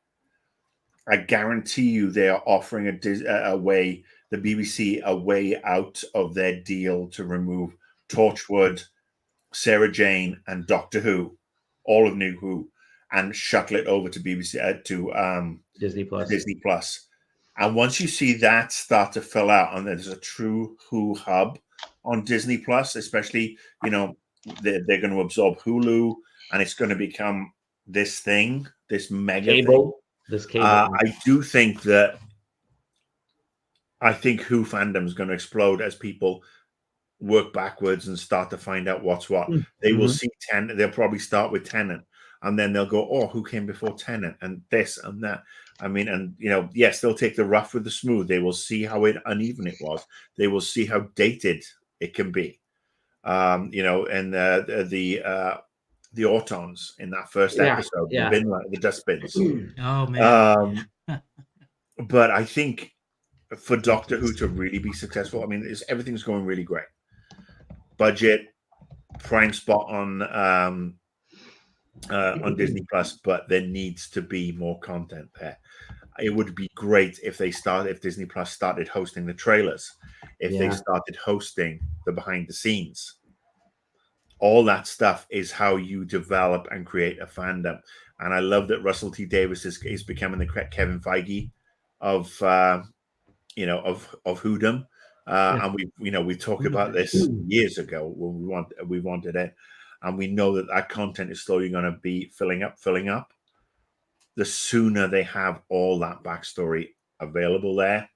I guarantee you they are offering a way, the BBC, a way out of their deal to remove Torchwood, Sarah Jane, and Doctor Who, all of New Who, and shuttle it over to BBC to Disney Plus. Disney Plus. And once you see that start to fill out, and there's a true Who hub on Disney Plus, especially they're going to absorb Hulu, and it's going to become this thing, this mega cable. Thing. This cable. I do think that Who fandom is going to explode as people work backwards and start to find out what's what. They will see Tennant. They'll probably start with Tennant, and then they'll go, "Oh, who came before Tennant?" and this and that. I mean, and yes, they'll take the rough with the smooth. They will see how uneven it was. They will see how dated it can be. And the Autons in that first episode, the dustbins. Oh man. But I think for Doctor Who to really be successful, I mean, everything's going really great. Budget, prime spot on Disney Plus, but there needs to be more content there. It would be great if Disney Plus started hosting the trailers, if they started hosting the behind the scenes. All that stuff is how you develop and create a fandom. And I love that Russell T Davies is becoming the Kevin Feige of Whodom. And we talked about this years ago when we wanted it, and we know that content is slowly going to be filling up. The sooner they have all that backstory available there,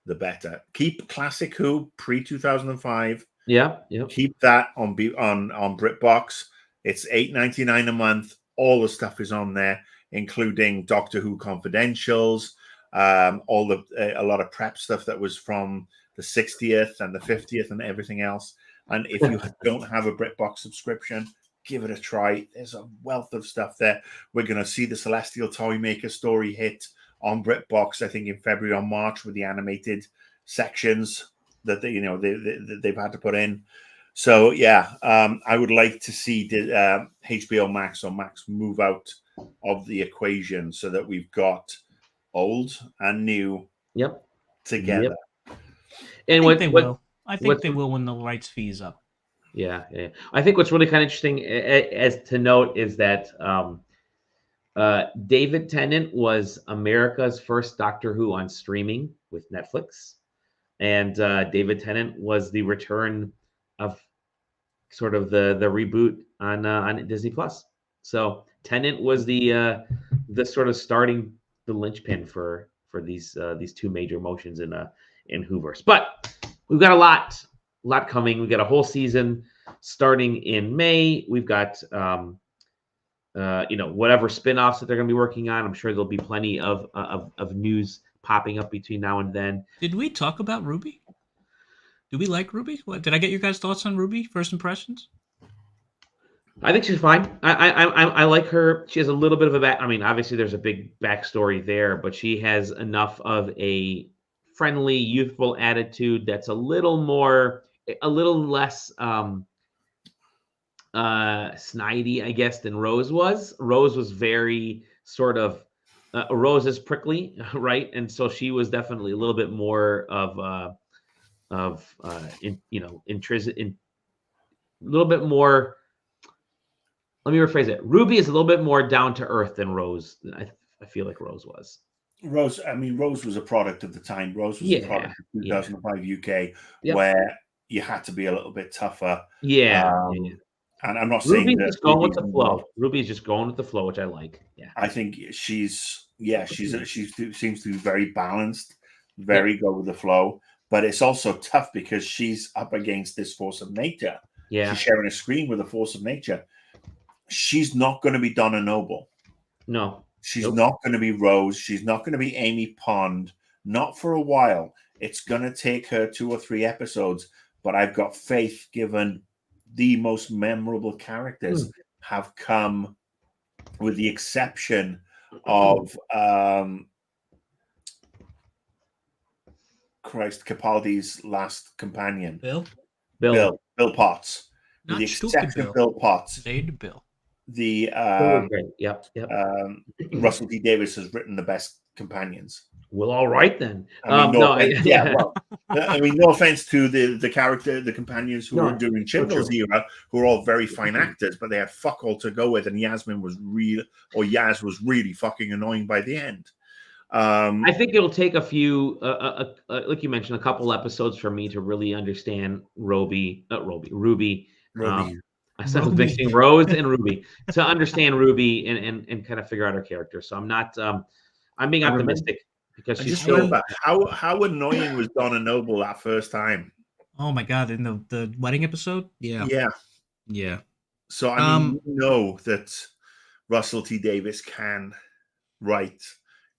the better. Keep classic Who pre-2005. Yeah. Keep that on BritBox. It's $8.99 a month. All the stuff is on there, including Doctor Who Confidentials, a lot of prep stuff that was from the 60th and the 50th and everything else. And if you don't have a BritBox subscription, give it a try. There's a wealth of stuff there. We're going to see the Celestial Toymaker story hit on BritBox, I think in February or March, with the animated sections that they've had to put in. So I would like to see HBO Max or Max move out of the equation so that we've got old and new together. And I think they will when the rights fee is up. Yeah. I think what's really kind of interesting as to note is that David Tennant was America's first Doctor Who on streaming with Netflix. And David Tennant was the return of sort of the reboot on Disney Plus. So Tennant was the sort of starting the linchpin for these two major motions in Whoverse. But we've got a lot coming. We've got a whole season starting in May. We've got whatever spin-offs that they're going to be working on. I'm sure there'll be plenty of news popping up between now and then. Did we talk about Ruby? Do we like Ruby? Did I get your guys' thoughts on Ruby? First impressions? I think she's fine. I like her. She has a little bit of obviously there's a big backstory there, but she has enough of a friendly, youthful attitude that's a little less snidey, I guess, than Rose was. Rose was very sort of Rose is prickly, right? And so she was definitely a little bit more intrinsic, a little bit more. Let me rephrase it. Ruby is a little bit more down to earth than Rose. I feel like Rose was. Rose. I mean, Rose was a product of the time. Rose was a product of 2005 UK, where you had to be a little bit tougher. Yeah. And I'm not saying Ruby's that just going with the flow. Ruby's just going with the flow, which I like. Yeah. I think she seems to be very balanced, very go with the flow. But it's also tough because she's up against this force of nature. Yeah. She's sharing a screen with a force of nature. She's not going to be Donna Noble. No. She's not going to be Rose. She's not going to be Amy Pond. Not for a while. It's going to take her 2 or 3 episodes. But I've got faith, given the most memorable characters have come, with the exception of Capaldi's last companion, Bill Potts. With the exception of Bill Potts, Bill. The Russell T Davies has written the best companions. Well, all right then. I mean, no offense to the companions who were doing Chibnall's era, who are all very fine actors, but they had fuck all to go with, and Yaz was really fucking annoying by the end. I think it'll take a few, like you mentioned, a couple episodes for me to really understand Ruby. I was mixing Rose and Ruby to understand Ruby and kind of figure out her character. So I'm not. I'm being optimistic because she's still. Remember how annoying was Donna Noble that first time. Oh my god! In the wedding episode, yeah. So I mean, you know that Russell T Davies can write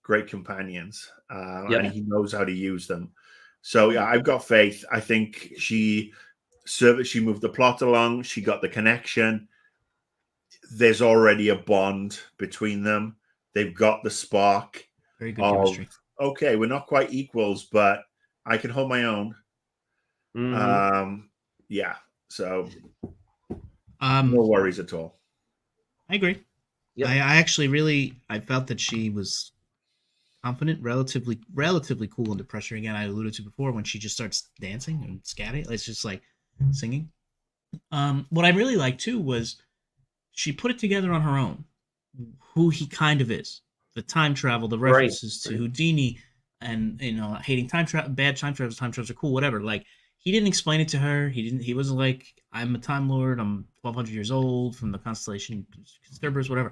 great companions, and he knows how to use them. So yeah, I've got faith. I think she moved the plot along. She got the connection. There's already a bond between them. They've got the spark. Very good chemistry. Okay, we're not quite equals, but I can hold my own. Yeah. So no worries at all. I agree. Yep. I actually I felt that she was confident, relatively cool under pressure. Again, I alluded to before, when she just starts dancing and scatting, it's just like singing. What I really liked too was she put it together on her own, who he kind of is. The time travel, the references to Houdini, and hating time travel, bad time travels are cool, whatever. Like, he didn't explain it to her. He wasn't like, I'm a Time Lord, I'm 1200 years old from the constellation Cerberus, whatever.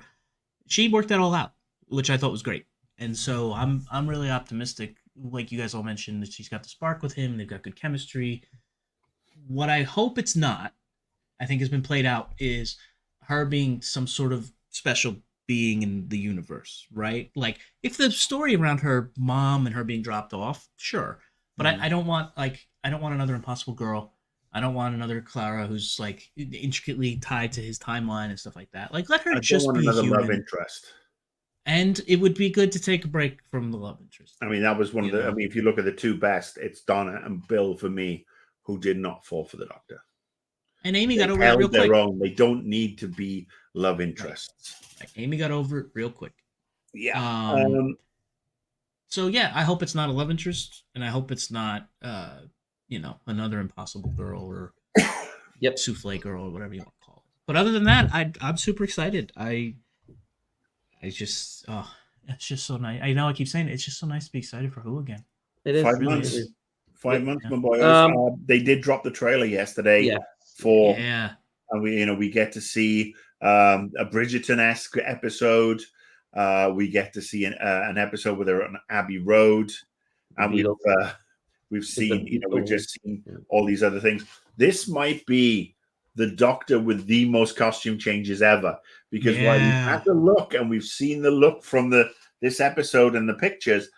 She worked that all out, which I thought was great. And so I'm really optimistic. Like you guys all mentioned, that she's got the spark with him. They've got good chemistry. What I hope it's not, I think has been played out, is her being some sort of special being in the universe, right? Like, if the story around her mom and her being dropped off, sure. But I don't want another Impossible Girl. I don't want another Clara who's like intricately tied to his timeline and stuff like that. Like, let her just be another human. Love interest. And it would be good to take a break from the love interest. I mean, that was one of the. I mean, if you look at the two best, it's Donna and Bill for me, who did not fall for the Doctor. And Amy got over it real quick. Their own. They don't need to be love interests. Right. Amy got over it real quick. Yeah. So yeah, I hope it's not a love interest, and I hope it's not, another Impossible Girl or Souffle Girl or whatever you want to call it. But other than that, I'm super excited. It's just so nice. I know I keep saying it, it's just so nice to be excited for Who again. It is 5 months. 5 months, my boy. They did drop the trailer yesterday and we get to see a Bridgerton-esque episode. We get to see an episode with her on Abbey Road, and we've seen we've just seen all these other things. This might be the Doctor with the most costume changes ever, because while we've had the look and we've seen the look from this episode and the pictures,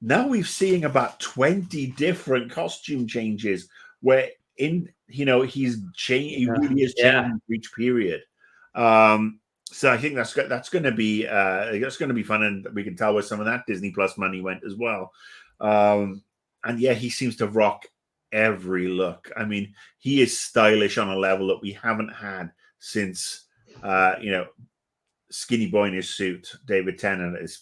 now we've seen about 20 different costume changes where he really is changing for each period. So I think that's going to be fun, and we can tell where some of that Disney Plus money went as well. And he seems to rock every look. I mean, he is stylish on a level that we haven't had since Skinny Boy in his suit, David Tennant is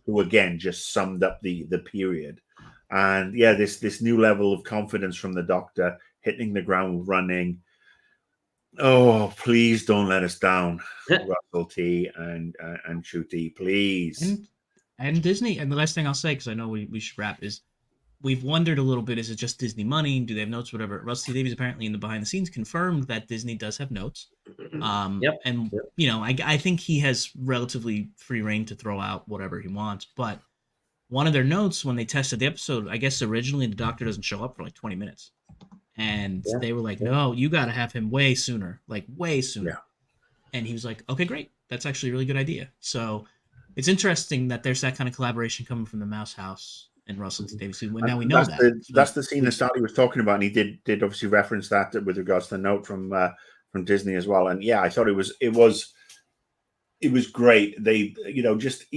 who again just summed up the period. And this new level of confidence from the Doctor, hitting the ground running. Oh, please don't let us down, Russell T and Ncuti, please. And Disney, and the last thing I'll say, because I know we should wrap, is we've wondered a little bit, is it just Disney money? Do they have notes, whatever? Russell T Davies apparently in the behind the scenes confirmed that Disney does have notes. And, you know, I think he has relatively free reign to throw out whatever he wants. But one of their notes when they tested the episode, I guess originally the doctor doesn't show up for like 20 minutes. And they were like, no, you got to have him way sooner, like way sooner. Yeah. And he was like, okay, great. That's actually a really good idea. So it's interesting that there's that kind of collaboration coming from the Mouse House and Russell T Davies. Now we know that's the scene that Sally was talking about, and he did obviously reference that with regards to the note from Disney as well. And yeah, I thought it was great. They, you know, just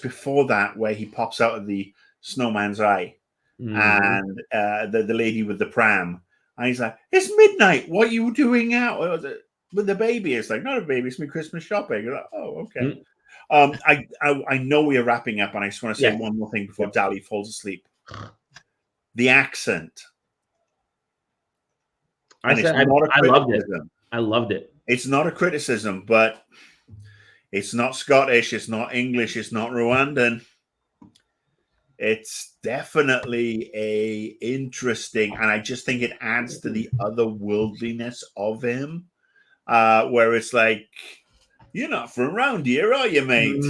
before that, where he pops out of the snowman's eye, and the lady with the pram, and he's like, "It's midnight. What are you doing out with the baby?" It's like, "Not a baby. It's my Christmas shopping." You're like, "Oh, okay." I know we are wrapping up, and I just want to say one more thing before Dali falls asleep. The accent. I loved it. I loved it. It's not a criticism, but it's not Scottish, it's not English, it's not Rwandan. It's definitely a interesting, and I just think it adds to the otherworldliness of him, where it's like, "You're not from around here, are you, mate?"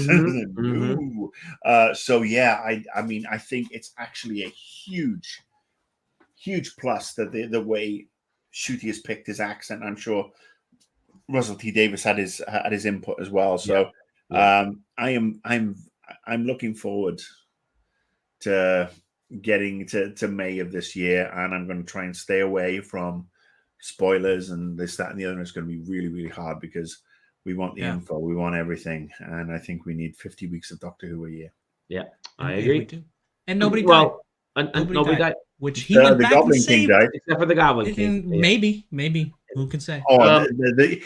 So yeah, I mean, I think it's actually a huge plus that the way Ncuti has picked his accent. I'm sure Russell T Davies had his input as well. So I'm looking forward to getting to May of this year, and I'm going to try and stay away from spoilers and this, that, and the other. It's going to be really, really hard because we want the info, we want everything, and I think we need 50 weeks of Doctor Who a year. Yeah, I agree. We do. And nobody died. Nobody died. Which he went back and saved. Died. Except for the Goblin King. Maybe. Who can say? Oh,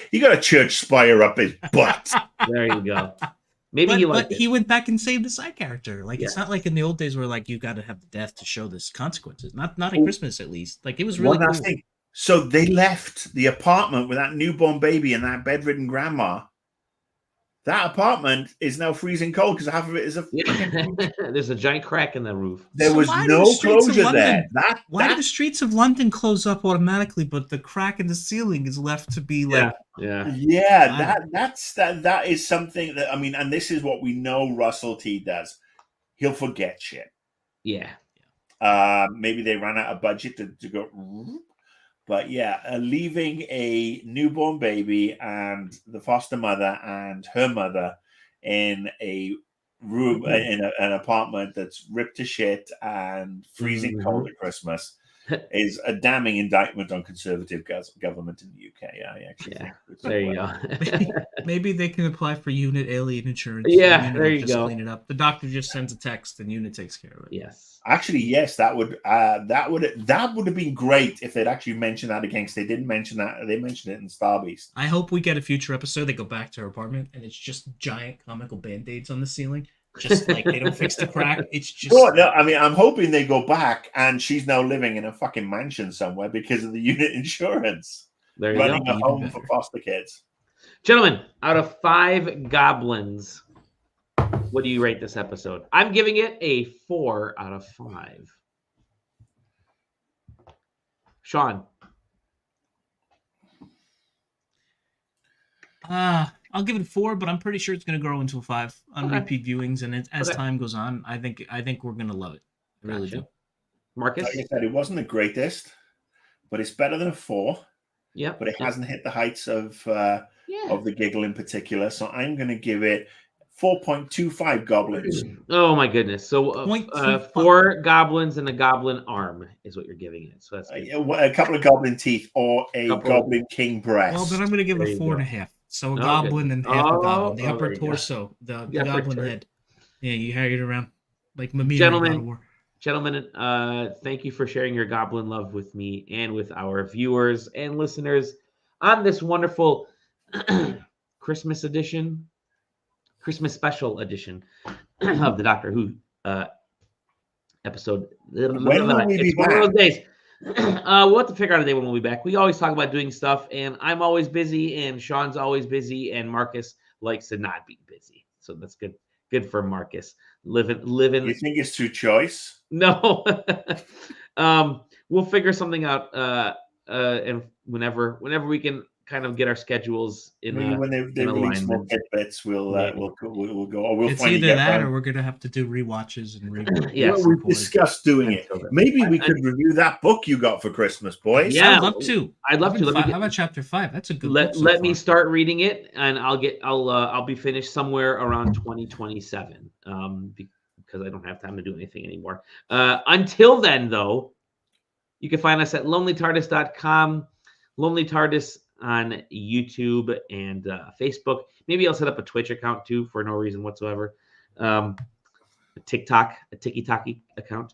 he got a church spire up his butt. There you go. But he went back and saved the side character. Like, it's not like in the old days where, like, you got to have the death to show this consequences. Not at Christmas, at least. Like, it was really cool. Thing. So they left the apartment with that newborn baby and that bedridden grandma. That apartment is now freezing cold because half of it is there's a giant crack in the roof. There was no closure there. Why do the streets of London close up automatically, but the crack in the ceiling is left to be like? That is something that, I mean, and this is what we know Russell T does. He'll forget shit. Yeah. Maybe they ran out of budget to go. But yeah, leaving a newborn baby and the foster mother and her mother in a room, in an apartment that's ripped to shit and freezing cold at Christmas is a damning indictment on conservative government in the UK. I actually think there you go. Maybe they can apply for unit alien insurance. Yeah, there you go. Clean it up. The doctor just sends a text and unit takes care of it. Yes. Actually, yes, that would have been great if they'd actually mentioned that again. They didn't mention that. They mentioned it in Star Beast. I hope we get a future episode. They go back to her apartment and it's just giant comical band-aids on the ceiling. Just like they don't fix the crack. It's just. No, I mean, I'm hoping they go back and she's now living in a fucking mansion somewhere because of the unit insurance. There you running go. a home for foster kids. Gentlemen, out of 5 goblins, what do you rate this episode? I'm giving it a 4 out of 5. Sean. I'll give it a 4, but I'm pretty sure it's going to grow into a 5 on repeat viewings, and as time goes on, I think we're going to love it. I really do. Marcus, like I said, it wasn't the greatest, but it's better than a 4. Yeah, but it hasn't hit the heights of the giggle in particular. So I'm going to give it 4.25 goblins. Oh my goodness! So 4 goblins and a goblin arm is what you're giving it. So that's a couple of goblin teeth or a goblin king breast. Well, then I'm going to give it a 4.5. So a goblin and half a goblin. The upper torso, the goblin head. Yeah, you carry it around like Mimir. Gentlemen, thank you for sharing your goblin love with me and with our viewers and listeners on this wonderful Christmas special edition of the Doctor Who episode. When will we be back? One of those days. We'll have to figure out a day when we'll be back. We always talk about doing stuff, and I'm always busy, and Sean's always busy, and Marcus likes to not be busy. So that's good. Good for Marcus. Living. You think it's through choice? No. We'll figure something out. And whenever we can kind of get our schedules in Maybe when they in release more alignment. tidbits, we'll go. Or we'll It's finally either get that, around. or we're gonna have to do rewatches and reviews. Yes. Well, we've discussed doing it. Until then. Maybe we could review that book you got for Christmas, boys. Yeah. I'd love to. I'd love to. How about chapter 5? That's a good book. Let me start reading it, and I'll be finished somewhere around 2027. Because I don't have time to do anything anymore. Until then, though, you can find us at lonelytardis.com, Lonely TARDIS on YouTube and Facebook. Maybe I'll set up a Twitch account too for no reason whatsoever. A TikTok, a Tiki-Taki account.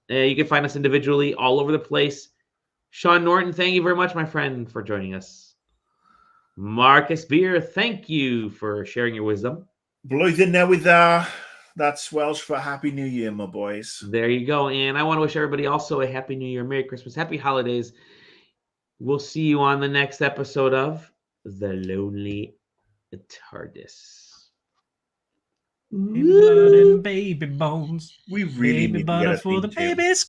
You can find us individually all over the place. Sean Norton, thank you very much, my friend, for joining us. Marcus Beer, thank you for sharing your wisdom. Blwyddyn in there with that's Welsh for Happy New Year, my boys. There you go. And I want to wish everybody also a Happy New Year, Merry Christmas, Happy Holidays. We'll see you on the next episode of The Lonely TARDIS. Baby blood and baby bones. We really baby need butter to get a for the theme tune. babies.